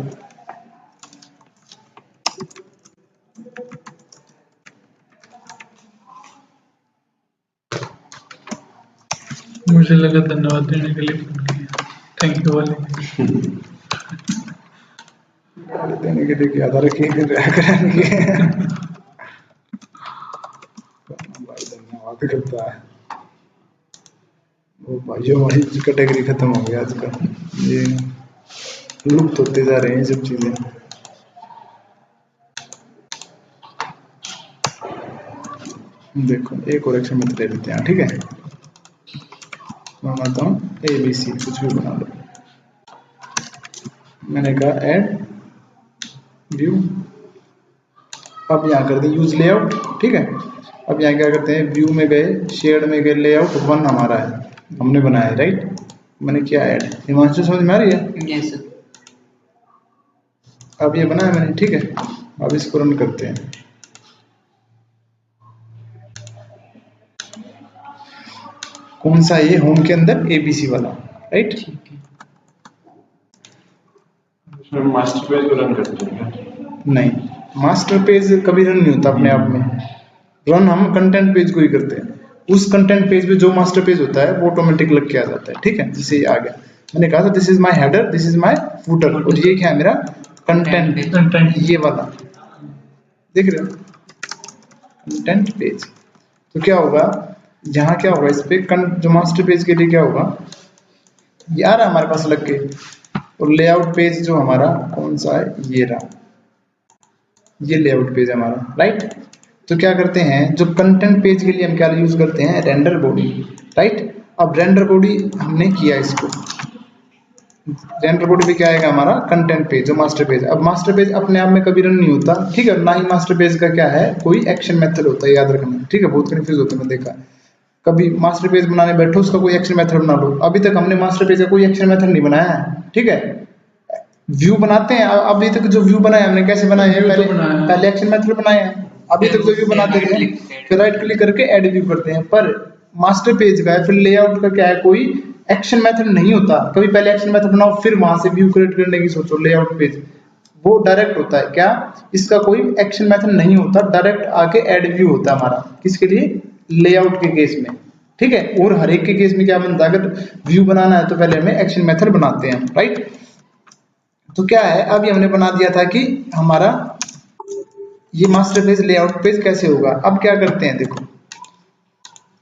मुझे लगा धन्यवाद देने के लिए फोन किया, थैंक यू वाले देने के लिए क्या था, रखिए धन्यवाद करता है वो भाइयों, वही कैटेगरी खत्म हो गया आजकल, ये लुप्त होते जा रहे हैं सब चीजें। देखो एक और एक्शन मेथड ले लेते हैं, ठीक है। मैं बनाता हूँ ABC, कुछ भी बना लो। मैंने कहा ऐड व्यू, अब यहाँ कर दें यूज लेआउट, ठीक है। अब यहाँ क्या करते हैं, व्यू में गए, शेयर्ड में गए, लेआउट 1 हमारा है, हमने बनाया है, राइट। मैंने क्या ऐड, हिमांशु समझ में आ रही है? Yes sir. अब ये बनाया मैंने, ठीक है। अब इसको रन करते हैं। कौन सा, ये होम के अंदर ABC वाला, राइट। उसमें मास्टर पेज को रन करते हैं क्या? नहीं, मास्टर पेज कभी रन नहीं होता अपने आप में, रन हम कंटेंट पेज को ही करते हैं। उस कंटेंट पेज पे जो मास्टर पेज होता है वो ऑटोमेटिक लग के आ जाता है, ठीक है। जैसे ये आ गया, मैंने कहा था this is my header, this is my footer, और ये क्या है मेरा कंटेंट, ये वाला देख रहे हो, कंटेंट पेज। तो क्या होगा यहाँ, क्या होगा इस पे जो मास्टर पेज के लिए क्या होगा, ये आ रहा है हमारे पास लग के, और लेआउट पेज जो हमारा कौन सा है, ये रहा, ये लेआउट पेज है हमारा, राइट। तो क्या करते हैं, जो कंटेंट पेज के लिए हम क्या यूज करते हैं, रेंडर बॉडी, राइट। अब रेंडर बॉडी हमने किया इसको, रेंडर बॉडी पे क्या आएगा हमारा कंटेंट पेज, जो मास्टर पेज। अब मास्टर पेज अपने आप में कभी रन नहीं होता, ठीक है, ना ही मास्टर पेज का क्या है कोई एक्शन मेथड होता है, याद रखना, ठीक है। बहुत कंफ्यूज होता है, मैं देखा कभी मास्टर पेज बनाने बैठो उसका कोई एक्शन मेथड बना लो। अभी तक हमने मास्टर पेज का कोई एक्शन मेथड नहीं बनाया है, ठीक है। व्यू बनाते हैं, अभी तक जो व्यू बनाया हमने कैसे बनाए हैं, पहले एक्शन मेथड बनाए हैं। अभी तक जो व्यू बनाते थे फिर राइट क्लिक करके ऐड व्यू करते हैं, पर मास्टर पेज का है फिर लेआउट का क्या है, कोई एक्शन मेथड नहीं होता। कभी पहले एक्शन मेथड बनाओ फिर वहां से व्यू क्रिएट करने की सोचो, लेआउट पेज वो डायरेक्ट होता है, क्या इसका कोई एक्शन मेथड नहीं होता, डायरेक्ट आके ऐड व्यू होता है हमारा, किसके लिए, लेआउट के केस में, ठीक है। और हर एक के केस में क्या बनता है, अगर व्यू बनाना है तो पहले हमें एक्शन मेथड बनाते हैं, राइट। तो क्या है, अभी हमने बना दिया था कि हमारा ये मास्टर पेज लेआउट पेज कैसे होगा। अब क्या करते हैं, देखो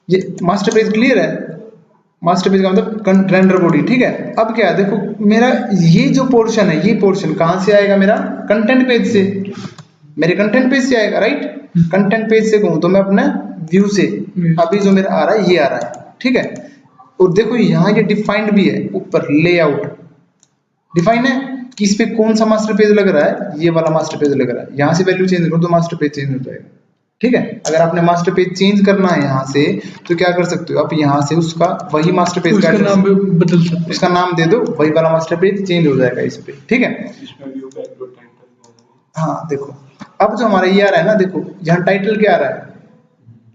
ये मास्टर पेज क्लियर है, मास्टर पेज का मतलब रेंडर बॉडी, ठीक है। अब क्या है, देखो मेरा ये जो पोर्शन है, ये पोर्शन कहां से आएगा, मेरा कंटेंट पेज से, मेरे कंटेंट पेज से आएगा, राइट। कंटेंट पेज से कहूं तो मैं अपना व्यू से, अभी जो मेरा आ रहा है ये आ रहा है, ठीक है। और देखो यहाँ ये डिफाइंड भी है, ऊपर लेआउट डिफाइन है कि इस पे कौन सा मास्टर पेज लग रहा है, ये वाला मास्टर पेज लग रहा है। यहाँ से वैल्यू चेंज करो तो मास्टर पेज चेंज हो जाएगा, ठीक है। अगर आपने मास्टर पेज चेंज करना है यहाँ से तो क्या कर सकते हो, आप यहाँ से उसका वही मास्टर पेज का नाम बदल सकते हो, उसका नाम दे दो, वही वाला मास्टर पेज चेंज हो जाएगा इस पे, ठीक है। इसमें व्यू बैकग्राउंड टाइटल, हाँ देखो अब जो हमारा ये आ रहा है ना, देखो यहाँ टाइटल क्या आ रहा है,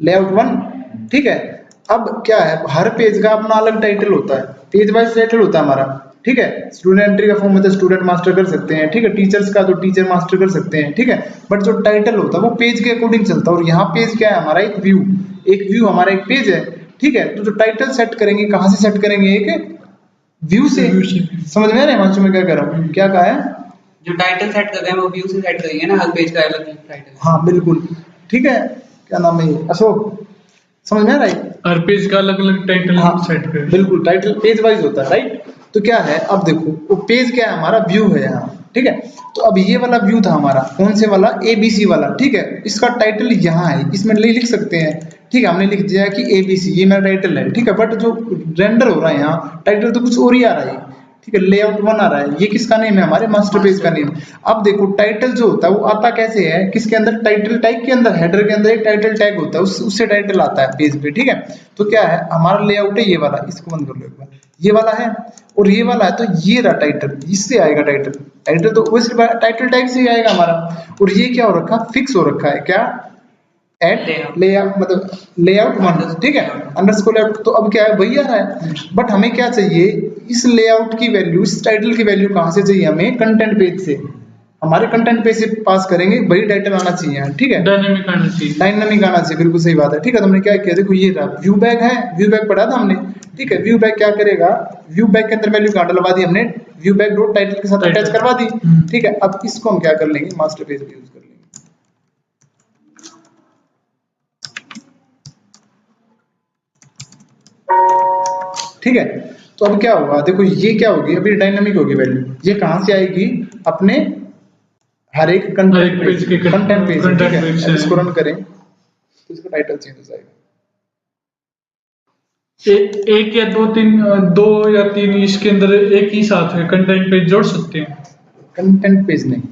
लेआउट 1, ठीक है। अब क्या है, हर पेज का अपना अलग टाइटल होता है, पेज वाइज टाइटल होता है हमारा, ठीक है। स्टूडेंट एंट्री का फॉर्म में तो स्टूडेंट मास्टर कर सकते हैं, ठीक है। टीचर्स का तो टीचर मास्टर कर सकते हैं, ठीक है। बट जो टाइटल होता है वो पेज के अकॉर्डिंग चलता है, और यहाँ पेज क्या है हमारा, एक व्यू हमारा एक पेज है, ठीक है। तो जो टाइटल सेट करेंगे कहाँ से सेट करेंगे, एक व्यू से, समझ में आ रहा है हिमांशु मैं क्या कर रहा हूँ, क्या कहा है, जो टाइटल सेट कर रहे हैं वो व्यू से सेट करेंगे ना, हर पेज का अलग टाइटल। हाँ बिल्कुल, ठीक है। क्या नाम है, अशोक, समझ में आ रहा है, हर पेज का अलग अलग टाइटल हाँ, सेट करें, बिल्कुल टाइटल पेज वाइज होता है, राइट। तो क्या है, अब देखो वो पेज क्या है हमारा, व्यू है यहाँ, ठीक है। तो अब ये वाला व्यू था हमारा, कौन से वाला, ABC वाला, ठीक है। इसका टाइटल यहाँ है, इसमें लिख सकते हैं, ठीक है। हमने लिख दिया कि ABC, ये मेरा टाइटल है, ठीक है। बट जो रेंडर हो रहा है यहाँ, टाइटल तो कुछ और ही आ रहा है, ठीक है। लेआउट 1 आ रहा है, ये किसका नेम है, हमारे मास्टर पेज का नेम। अब देखो टाइटल जो होता है वो आता कैसे है, किसके अंदर, टाइटल टैग के अंदर, हेडर के अंदर एक टाइटल टैग होता है, उससे टाइटल आता है पेज पे, ठीक है। तो क्या है हमारा लेआउट है ये वाला, इसको बंद कर लो एक बार, ये वाला है और ये वाला है, तो ये रहा टाइटल, इससे आएगा टाइटल, टाइटल तो वैसे टाइटल टैग से ही आएगा हमारा। और ये क्या हो रखा, फिक्स हो रखा है, क्या, एट लेआउट, मतलब लेआउट 1, ठीक है, अंडरस्कोर लेआउट। तो अब क्या है, वही आ रहा है, बट हमें क्या चाहिए, इस लेआउट की वैल्यू, इस टाइटल की वैल्यू कहाँ से चाहिए हमें, कंटेंट पेज से, हमारे कंटेंट पेज से पास करेंगे, वही टाइटल आना चाहिए, ठीक है, डायनेमिक आना चाहिए, डायनामिक आना चाहिए, बिल्कुल सही बात है, ठीक है। तो हमने क्या किया, देखो ये रहा व्यू बैग है, व्यू बैग पढ़ा था हमने, ठीक है। व्यू बैग क्या करेगा, व्यू बैग के अंदर वैल्यू कहाँ डलवा दी हमने, व्यू बैग डॉट टाइटल के साथ अटैच करवा दी, ठीक है। अब इसको हम क्या कर लेंगे, मास्टर पेज यूज कर लेंगे, ठीक है। तो अब क्या होगा, देखो ये क्या होगी, अभी डायनामिक होगी वैल्यू, ये कहां से आएगी, अपने हर एक कंटेंट पेज के कंटेंट पेज, ठीक है। अब इसको रन करें तो इसका टाइटल चेंज हो जाएगा, एक या दो या तीन इसके अंदर एक ही साथ है कंटेंट पेज जोड़ सकते हैं। कंटेंट पेज नहीं,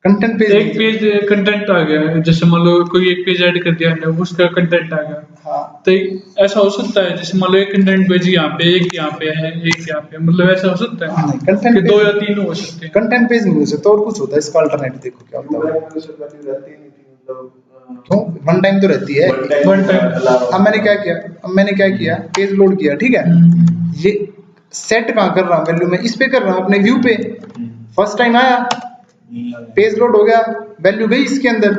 कंटेंट पेज एक पेज कंटेंट आ गया, जैसे मान लो कोई एक पेज ऐड कर दिया हमने, उसका कंटेंट आ गया, हाँ, तो ऐसा हो सकता है, जैसे मान लो एक कंटेंट पेज यहाँ पे, एक यहाँ पे है, एक यहाँ पे, मतलब ऐसा हो सकता है नहीं, कंटेंट कि दो या तीन हो सकते हैं। कंटेंट पेज नहीं हो सकता, और कुछ होता है इसका अल्टरनेट, देखो क्या होता है, क्यों, वन टाइम तो रहती है, वन टाइम। अब मैंने क्या किया, पेज लोड किया, ठीक है। ये सेट कहाँ कर रहा हूँ वैल्यू, मैं इस पे कर रहा हूँ, अपने व्यू पे, फर्स्ट टाइम आया, पेज लोड हो गया, वैल्यू गई इसके अंदर,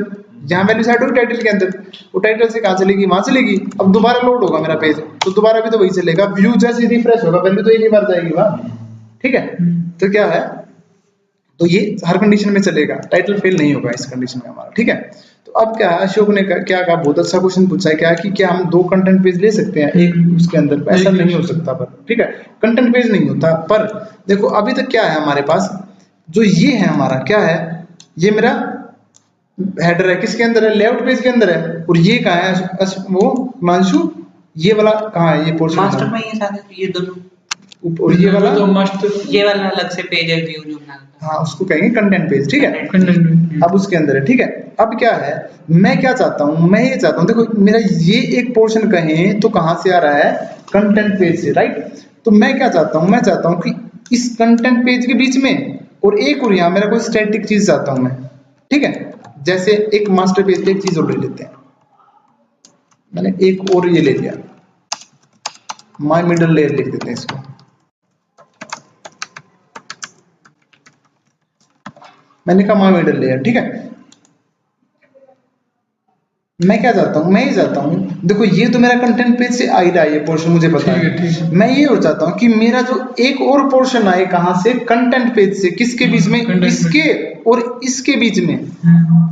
जहाँ वैल्यू सेट होगी टाइटल के अंदर, वो टाइटल से कहाँ चलेगी, वहां चलेगी। अब दोबारा लोड होगा मेरा पेज, तो दोबारा भी तो वही चलेगा, व्यू जैसे रिफ्रेश होगा, वैल्यू तो एक ही बार जाएगी वहां, ठीक है। तो क्या है, तो ये हर कंडीशन में चलेगा, टाइटल फेल नहीं होगा इस कंडीशन में हमारा, ठीक है। तो अब क्या है, अशोक ने क्या कहा, बहुत अच्छा क्वेश्चन पूछा है, क्या कि क्या हम दो कंटेंट पेज ले सकते हैं एक उसके अंदर, ऐसा नहीं हो सकता, पर ठीक है, कंटेंट पेज नहीं होता। पर देखो अभी तक क्या है हमारे पास, जो ये है हमारा क्या है, ये मेरा हेडर है, किसके अंदर है, लेआउट पेज के अंदर है, और ये कहाँ है, वो मानसू, ये वाला कहाँ है, ये पोर्शन मास्टर में ये सारे, ये दोनों, और ये वाला तो मास्टर, ये वाला अलग से पेज है, व्यू जो बना, हाँ उसको कहेंगे कंटेंट पेज, ठीक है। कंटेंट अब उसके अंदर है, ठीक है। अब क्या है, मैं क्या चाहता हूँ, मैं ये चाहता हूँ, देखो मेरा ये एक पोर्शन कहें तो कहाँ से आ रहा है, कंटेंट पेज से, राइट। तो मैं क्या चाहता हूँ, मैं चाहता हूँ कि इस कंटेंट पेज के बीच में और एक और यहाँ मेरा कोई स्टैटिक चीज चाहता हूँ मैं, ठीक है। जैसे एक मास्टर पेज पे एक चीज और ले लेते हैं, मैंने एक और ये ले लिया, माय मिडल लेयर लिख देते हैं इसको, मैंने कहा माय मिडल लेयर, ठीक है। मैं क्या चाहता हूँ, मैं ये चाहता हूँ, देखो ये तो मेरा कंटेंट पेज से आ ही रहा है ये पोर्शन, मुझे पता है, मैं ये और चाहता हूँ कि मेरा जो एक और पोर्शन आए कहाँ से, कंटेंट पेज से, किसके बीच में, इसके और इसके बीच में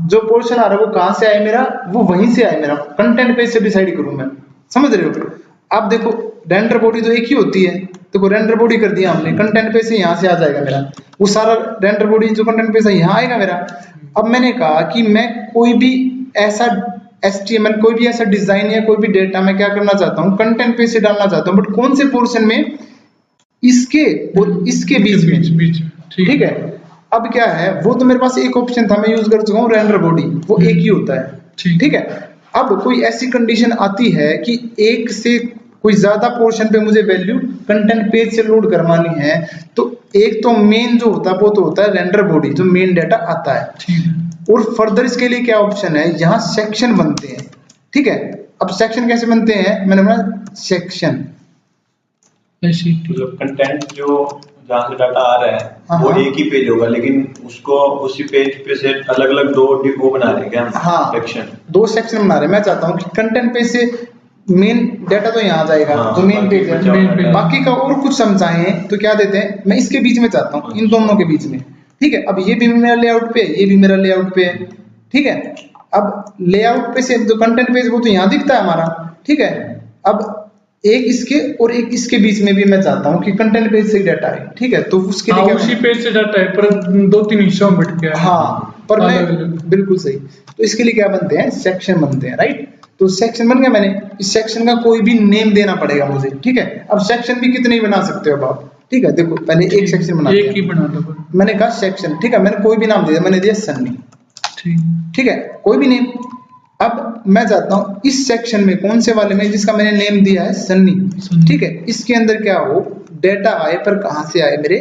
जो पोर्शन आ रहा है वो कहाँ से आए मेरा, वो वहीं से आए मेरा, कंटेंट पेज से डिसाइड करूँ मैं, समझ रहे हो। अब देखो रेंडर बॉडी तो एक ही होती है, देखो रेंडर बॉडी कर दिया हमने, कंटेंट पेज से यहाँ से आ जाएगा मेरा, वो सारा रेंडर बॉडी जो कंटेंट पेज है यहाँ आएगा मेरा। अब मैंने कहा कि मैं कोई भी ऐसा HTML, कोई भी ऐसा डिजाइन या कोई भी डेटा मैं क्या करना चाहता हूँ, कंटेंट पेज से डालना चाहता हूँ, बट कौन से पोर्शन में, इसके और इसके बीच, ठीक है। अब क्या है, वो तो मेरे पास एक ऑप्शन था, मैं यूज कर चुका हूँ रेंडर बॉडी, वो एक ही होता है, ठीक है। अब कोई ऐसी कंडीशन आती है कि एक से कोई ज्यादा पोर्शन पे मुझे वैल्यू कंटेंट पेज से लोड करवानी है, तो एक तो मेन जो होता है वो तो होता है रेंडर बॉडी, जो मेन डाटा आता है, और फर्दर इसके लिए क्या ऑप्शन है, यहाँ सेक्शन बनते हैं, ठीक है। अब सेक्शन कैसे बनते हैं, मैंने बोला सेक्शन, मतलब कंटेंट जो जहाँ से डाटा आ रहा है वो हाँ, एक ही पेज होगा, लेकिन उसको उसी पेज पे से अलग अलग दो वो बना रहे हैं क्या, हाँ, सेक्शन, दो सेक्शन बना रहे हैं। मैं चाहता हूँ कि कंटेंट पेज से मेन डाटा तो यहाँ आ जाएगा, हाँ, जो मेन पेज है, बाकी बचा हुआ बाकी का और कुछ समझाएं तो क्या देते हैं, मैं इसके बीच में चाहता हूँ, इन दोनों के बीच में, ठीक है। अब ये भी मेरा लेआउट पे है, ये भी मेरा लेआउट पे है, ठीक है। अब लेआउट पे से जो कंटेंट पेज वो तो यहाँ दिखता है हमारा, ठीक है। अब एक इसके और एक इसके बीच में भी मैं चाहता हूँ कि कंटेंट पेज से डाटा आए, ठीक है, तो उसके लिए क्या उसी पेज से डाटा है पर 2-3 हिस्सों में बट गया है। हाँ पर मैं अलग-अलग। बिल्कुल सही। तो इसके लिए क्या बनते हैं, सेक्शन बनते हैं, राइट। तो सेक्शन बन गया, मैंने इस सेक्शन का कोई भी नेम देना पड़ेगा मुझे, ठीक है। अब सेक्शन भी कितने ही बना सकते हो अब आप, ठीक है। देखो पहले एक सेक्शन बनाते एक ही हैं, बना दो बस। मैंने कहा सेक्शन, ठीक है, मैंने कोई भी नाम दे दिया, मैंने दिया सन्नी, ठीक। ठीक है, कोई भी नेम। अब मैं चाहता हूं इस सेक्शन में, कौन से वाले में, जिसका मैंने नेम दिया है सन्नी, सन्नी। ठीक है, इसके अंदर क्या हो, डेटा आए, पर कहां से आए, मेरे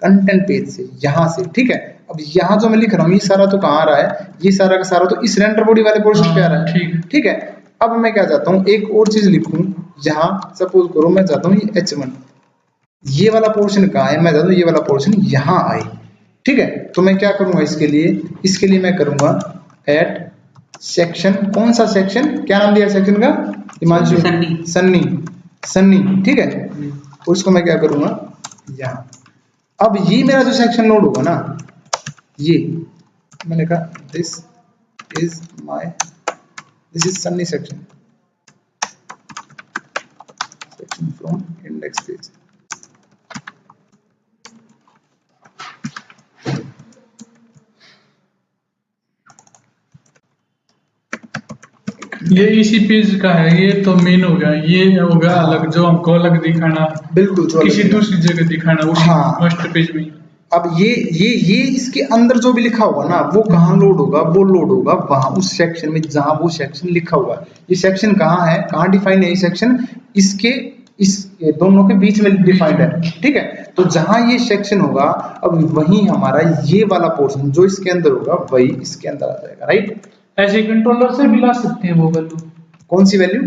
कंटेंट पेज से, यहां से, ठीक है। अब यहाँ जो मैं लिख रहा हूँ ये सारा तो कहाँ आ रहा है, ये सारा का सारा तो इस रेंडर बॉडी वाले पोर्शन पे आ रहा है, ठीक है। ठीक है। अब मैं क्या चाहता हूँ, एक और चीज लिखूं, यहाँ सपोज करो मैं चाहता हूँ ये H1, ये वाला पोर्शन कहाँ है, मैं चाहता हूँ ये वाला पोर्शन यहाँ आए, ठीक है। तो मैं क्या करूंगा इसके लिए मैं करूंगा एट सेक्शन, कौन सा सेक्शन, क्या नाम दिया सेक्शन का, हिमांशु, सन्नी, ठीक है। और इसको मैं क्या करूंगा यहाँ। अब ये मेरा जो सेक्शन लोड होगा ना, ये मैंने कहा this is Sunny section from index page. ये इसी पेज का है, ये तो मेन हो गया, ये होगा अलग जो हमको अलग दिखाना, बिल्कुल जो किसी अलग दूसरी जगह दिखाना उसी हाँ। फर्स्ट पेज में। अब ये इसके अंदर जो भी लिखा होगा ना, वो कहाँ लोड होगा, वो लोड होगा वहां उस सेक्शन में जहां वो सेक्शन लिखा हुआ है। ये सेक्शन कहाँ है, कहाँ डिफाइंड है ये सेक्शन, इसके इस ये दोनों के बीच में डिफाइंड है, ठीक है। तो जहां ये सेक्शन होगा, अब वही हमारा ये वाला पोर्शन जो इसके अंदर होगा वही इसके अंदर आ जाएगा, राइट। ऐसे कंट्रोलर से भी ला सकते हैं वो वैल्यू, कौन सी वैल्यू,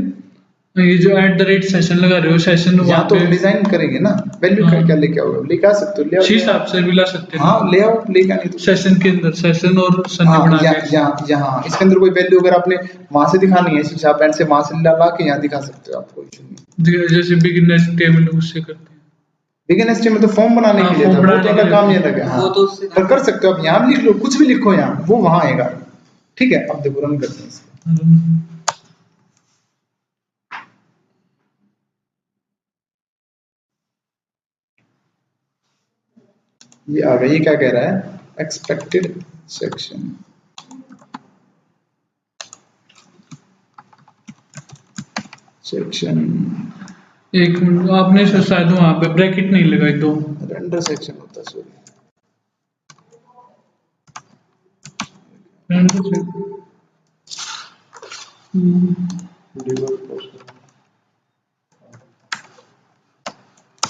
ये जो @ सेशन लगा रहे हो, सेशन यहाँ वहाँ तो पे डिजाइन करेंगे ना, वैल्यू हाँ। क्या लेके आओगे, लेके आ सकते हो, ले आओ, उस हिसाब से भी ला सकते हैं। हाँ ले आओ, लेके आनी तो सेशन के अंदर सेशन और सन्नी हाँ, बना के यहाँ इसके अंदर कोई वैल्यू अगर आपने वहां से दिखानी है, शीशा पेन से वहां से ला के यहाँ दिखा सकते हो, आप कोई इशू नहीं। जैसे बिगिनर्स टेबल उससे करते हैं। बिगिनर्स में तो फॉर्म बनाने हाँ, के लिए था, फॉर्म वो तो बनाने अलग के काम लिए। नहीं लगा, हाँ वो तो उससे पर कर सकते हो आप, यहाँ भी लिख लो, कुछ भी लिखो यहाँ, वो वहां आएगा, ठीक है। अब देखो रन करते हैं इसको। ये आ गया, ये क्या कह रहा है, एक्सपेक्टेड सेक्शन, एक मिनट, आपने शायद वहाँ पे ब्रैकेट नहीं लगाई दो। रेंडर सेक्शन होता है, सॉरी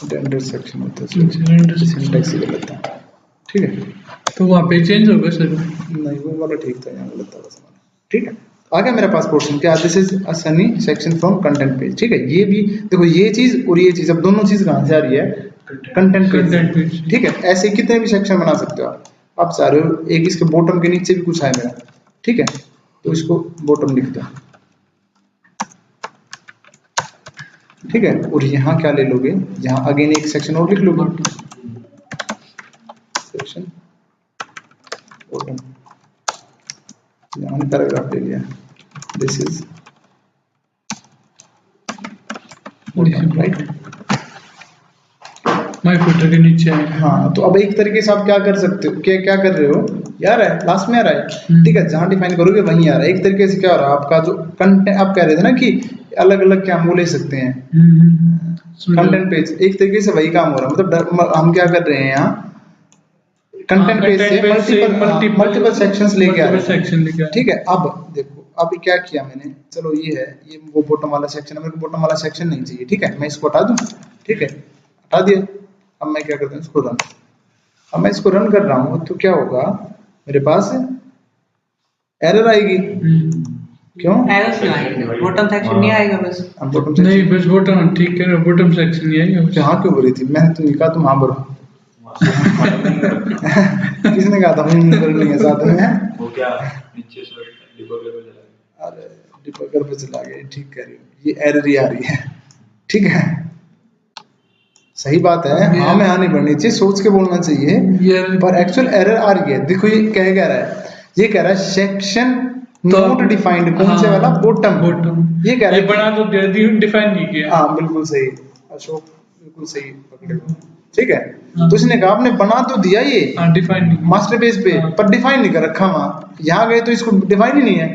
रेंडर सेक्शन होता है, सिंटैक्स ही गलत था, ठीक है। तो वहाँ पे चेंज होगा सर। नहीं वो वाला ठीक था, यहाँ गलत था बस हमारा, ठीक है। आ गया मेरा पास पोर्शन, क्या this is a Sunny section from content page, ठीक है। ये भी देखो, ये चीज और ये चीज, अब दोनों चीज कहाँ से आ रही है, कंटेंट पेज, ठीक है। ऐसे कितने भी सेक्शन बना सकते हो आप चाह रहे हो, एक इसके बॉटम के नीचे भी कुछ है मेरा, ठीक है, तो इसको बॉटम लिख दो, ठीक है। और यहाँ क्या ले लोगे, यहाँ अगेन एक सेक्शन और लिख लोगे, सेक्शन बॉटम, यहाँ पैराग्राफ ले लिया, this is bottom, right. My footer के नीचे है। हाँ, तो अब एक तरीके से आप क्या कर सकते हो, क्या कर रहे हो यार, है लास्ट में आ रहा है, ठीक है, जहां डिफाइन करोगे वहीं आ रहा है। एक तरीके से क्या हो रहा है, आपका जो कंटेंट, आप कह रहे थे ना कि अलग अलग क्या हम ले सकते हैं कंटेंट पेज, एक तरीके से वही काम हो रहा है। मतलब हम क्या कर रहे हैं यहाँ, कंटेंट पेज से मल्टीपल सेक्शंस लेके आ रहे हैं, ठीक है। अब देखो, अभी क्या किया मैंने, चलो ये है, ये वो बॉटम वाला सेक्शन है, मेरे को बॉटम वाला सेक्शन नहीं चाहिए, ठीक है, मैं इसको हटा दूं, ठीक है, हटा दिया। अब मैं क्या करता हूँ, इसको रन, अब मैं इसको रन कर रहा हूँ, तो क्या होगा, मेरे पास एरर आएगी, क्यों, एरर क्यों आएगी, बॉटम सेक्शन नहीं आएगा बस, बॉटम नहीं बस बॉटम, ठीक है, बॉटम सेक्शन नहीं आएगा। कहाँ क्यों भरी थी, मैंने तो नहीं कहा तुम हाँ भरो किसने कहा था हम भरनी है साथ में, वो क्या नीचे से डिबगर पे चला गया, अरे डिबगर पे चला गया, ठीक कह रही हो, ये एरर ही आ रही है, ठीक है, सही बात है, हाँ में हाँ नहीं भरनी चाहिए, सोच के बोलना चाहिए, पर एक्चुअल एरर आ रही है। देखो ये कह रहा है, ये कह रहा है सेक्शन नॉट डिफाइंड कौन से वाला? बॉटम। बॉटम ये कह रहे ये बना तो डिफाइन नहीं किया। हाँ बिल्कुल सही अशोक, बिल्कुल सही पकड़े हो। ठीक है, हाँ। तो इसने कहा आपने बना तो दिया ये हाँ डिफाइन नहीं मास्टर पेज पे, हाँ। पर डिफाइन नहीं कर रखा वहां, यहाँ गए तो इसको डिफाइन ही नहीं है।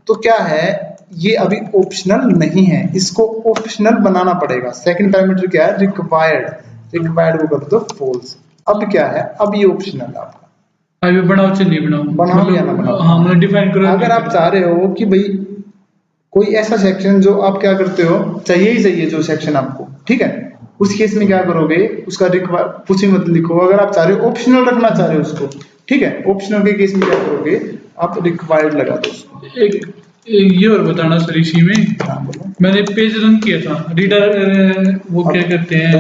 तो क्या है, ये अभी ऑप्शनल नहीं है, इसको ऑप्शनल बनाना पड़ेगा। सेकंड पैरामीटर क्या है? रिक्वायर्ड। रिक्वायर्ड को कर दो फॉल्स। अब क्या है, अब ये ऑप्शनल है आपका, अभी बनाओ चाहे नहीं बनाओ, बनाओ या ना बनाओ। हाँ मतलब डिफाइन करो। अगर आप चाह रहे हो कि भाई कोई ऐसा सेक्शन जो आप क्या करते हो, चाहिए ही चाहिए जो सेक्शन आपको, ठीक है, उस केस में क्या करोगे, उसका रिक्वायर कुछ ही मत लिखो। अगर आप चाह रहे हो ऑप्शनल रखना चाह रहे हो उसको, ठीक है, ऑप्शनल के केस में क्या करोगे, आप रिक्वायर्ड लगा दो उसको। एक ये और बताना सर, इसी में हाँ बोलो। मैंने पेज रन किया था, रीडर वो क्या करते हैं,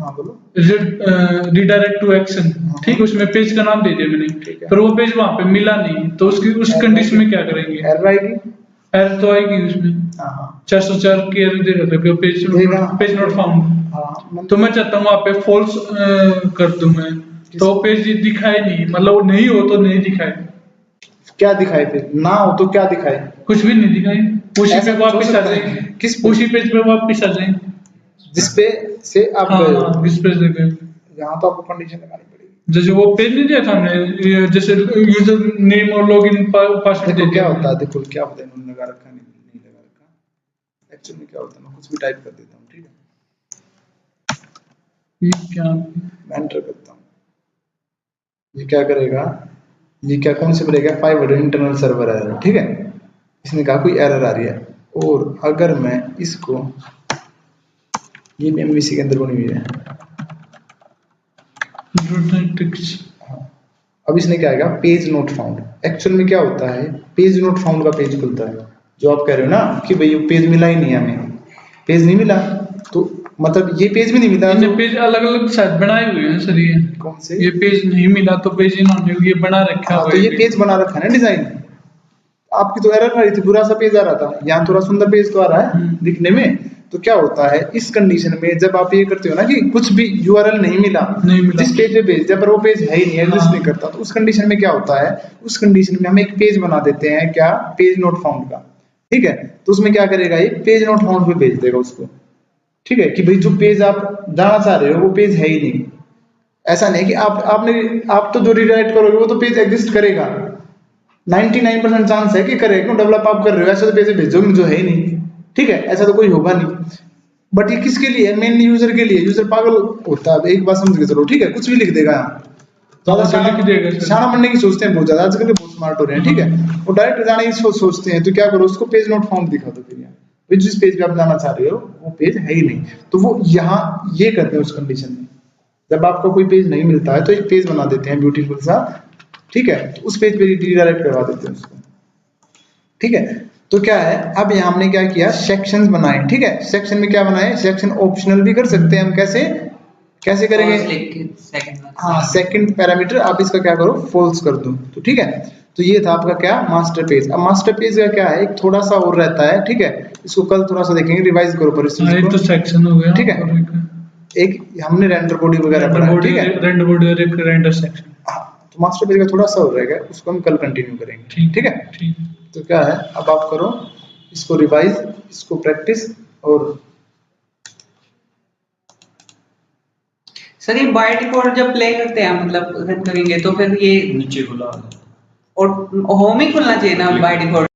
हाँ बोलो। रिडायरेक्ट टू एक्शन, ठीक है, उसमें पेज का नाम दे दिया मैंने, पर वो पेज वहां पे मिला नहीं, तो उसकी उस कंडीशन में क्या करेंगे? एरर आएगी। एरर तो आएगी उसमें, हाँ हाँ 404 की एरर दे रहा था, पेज नॉट फाउंड। हाँ, तो मैं चाहता हूँ वहाँ पे फॉल्स कर दूं मैं, तो पेज दिखाए नहीं, मतलब वो नहीं हो तो नहीं दिखाए, क्या दिखाए फिर? ना हो तो क्या दिखाए? कुछ भी नहीं दिखाए, उसी ऐसा पे कुछ हो वापस आ सकता है? जाएंगे, किस पे? उसी पेज पे वापस आ जाएंगे जिसपे से आप हाँ गए हो, हाँ, इस पेज पे यहाँ तो आपको कंडीशन लगानी पड़ेगी। जैसे वो पेज नहीं दिया था हमने, ये जैसे यूजर नेम और लॉगिन पासवर्ड देखो दे क्या दिया होता है, देखो क्या होता है, इन्होंने लगा रखा नहीं लगा रखा, एक्चुअली में क्या होता है, मैं कुछ भी टाइप कर देता हूँ, ठीक है, ये क्या मैं एंटर करता हूँ, ये क्या करेगा, ये क्या कौन से बोलेगा, 500 इंटरनल सर्वर एरर, ठीक है, इसने कहा कोई एरर आ रही है, और अगर मैं इसको, ये भी MVC के अंदर बनी हुई है, हाँ, अब इसने क्या आएगा, पेज नोट फाउंड। एक्चुअल में क्या होता है, पेज नोट फाउंड का पेज खुलता है, जो आप कह रहे हो ना कि भाई पेज मिला ही नहीं हमें, पेज नहीं मिला, तो मतलब ये पेज भी नहीं मिला, इन्होंने तो पेज अलग अलग शायद बनाए हुए हैं सर, ये कौन से, ये पेज नहीं मिला तो पेज इन्होंने ये बना रखा हाँ, हुआ तो है ये पेज बना रखा है ना डिजाइन। आपकी तो एरर आ रही थी, बुरा सा पेज आ रहा था, यहाँ थोड़ा सुंदर पेज तो आ रहा है दिखने में। तो क्या होता है इस कंडीशन में, जब आप ये करते हो ना कि कुछ भी URL नहीं मिला, जिस पेज पे भेज दिया पर वो पेज है ही नहीं, एग्जिस्ट नहीं करता, तो उस कंडीशन में क्या होता है, उस कंडीशन में हम एक पेज बना देते हैं, क्या, पेज नोट फाउंड का, ठीक है, तो उसमें क्या करेगा, ये पेज नोट फाउंड पे भेज देगा उसको, ठीक है, कि भाई जो पेज आप जाना चाह रहे हो वो पेज है ही नहीं। ऐसा नहीं कि आप तो जो रीराइट करोगे वो तो पेज एग्जिस्ट करेगा, 99% चांस है कि करे, क्यों, डेवलप आप कर रहे हो, ऐसा तो पेज भेजोगे जो है ही नहीं, ठीक है, ऐसा तो कोई होगा नहीं। बट ये किसके लिए है, मेन यूजर के लिए, यूजर पागल होता है, एक बात समझ के चलो, ठीक है, कुछ भी लिख देगा यहाँ, ज्यादा शाना बनने की सोचते हैं बहुत ज्यादा, आजकल के बहुत स्मार्ट हो रहे हैं, ठीक है, वो डायरेक्ट जाने की सोचते हैं, तो क्या करो, उसको पेज नोट फाउंड दिखा दो, फिर यहाँ जिस पेज पे आप जाना चाह रहे हो वो पेज है ही नहीं, तो वो यहाँ ये करते हैं उस कंडीशन में, जब आपको कोई पेज नहीं मिलता है तो एक पेज बना देते हैं ब्यूटीफुल सा, ठीक है, तो उस पेज पे रीडायरेक्ट करवा देते हैं उसको, ठीक है। तो क्या है, अब यहाँ हमने क्या किया, सेक्शंस बनाए, ठीक है, सेक्शन में क्या बनाए, सेक्शन ऑप्शनल भी कर सकते हैं हम, कैसे करेंगे, हाँ, सेकंड पैरामीटर आप इसका क्या करो, फॉल्स कर दो, तो ठीक है, तो ये था आपका क्या, मास्टर पेज। अब मास्टर पेज का क्या है, एक थोड़ा सा और रहता है, ठीक है, इसको कल थोड़ा सा देखेंगे, रिवाइज करो पर एक तो सेक्शन हो गया, ठीक है, एक हमने रेंडर बॉडी वगैरह पढ़ा, ठीक है, रेंडर बॉडी और एक रेंडर सेक्शन, तो मास्टर पेज का थोड़ा सा और रहेगा, उसको हम कल कंटिन्यू करेंगे, ठीक है, तो क्या है, अब आप करो इसको रिवाइज, इसको प्रैक्टिस, और सर ये बाय डिफॉल्ट जब प्ले करते हैं मतलब रन करेंगे तो फिर ये नीचे खुला और होम ही खुलना चाहिए ना बाय डिफॉल्ट।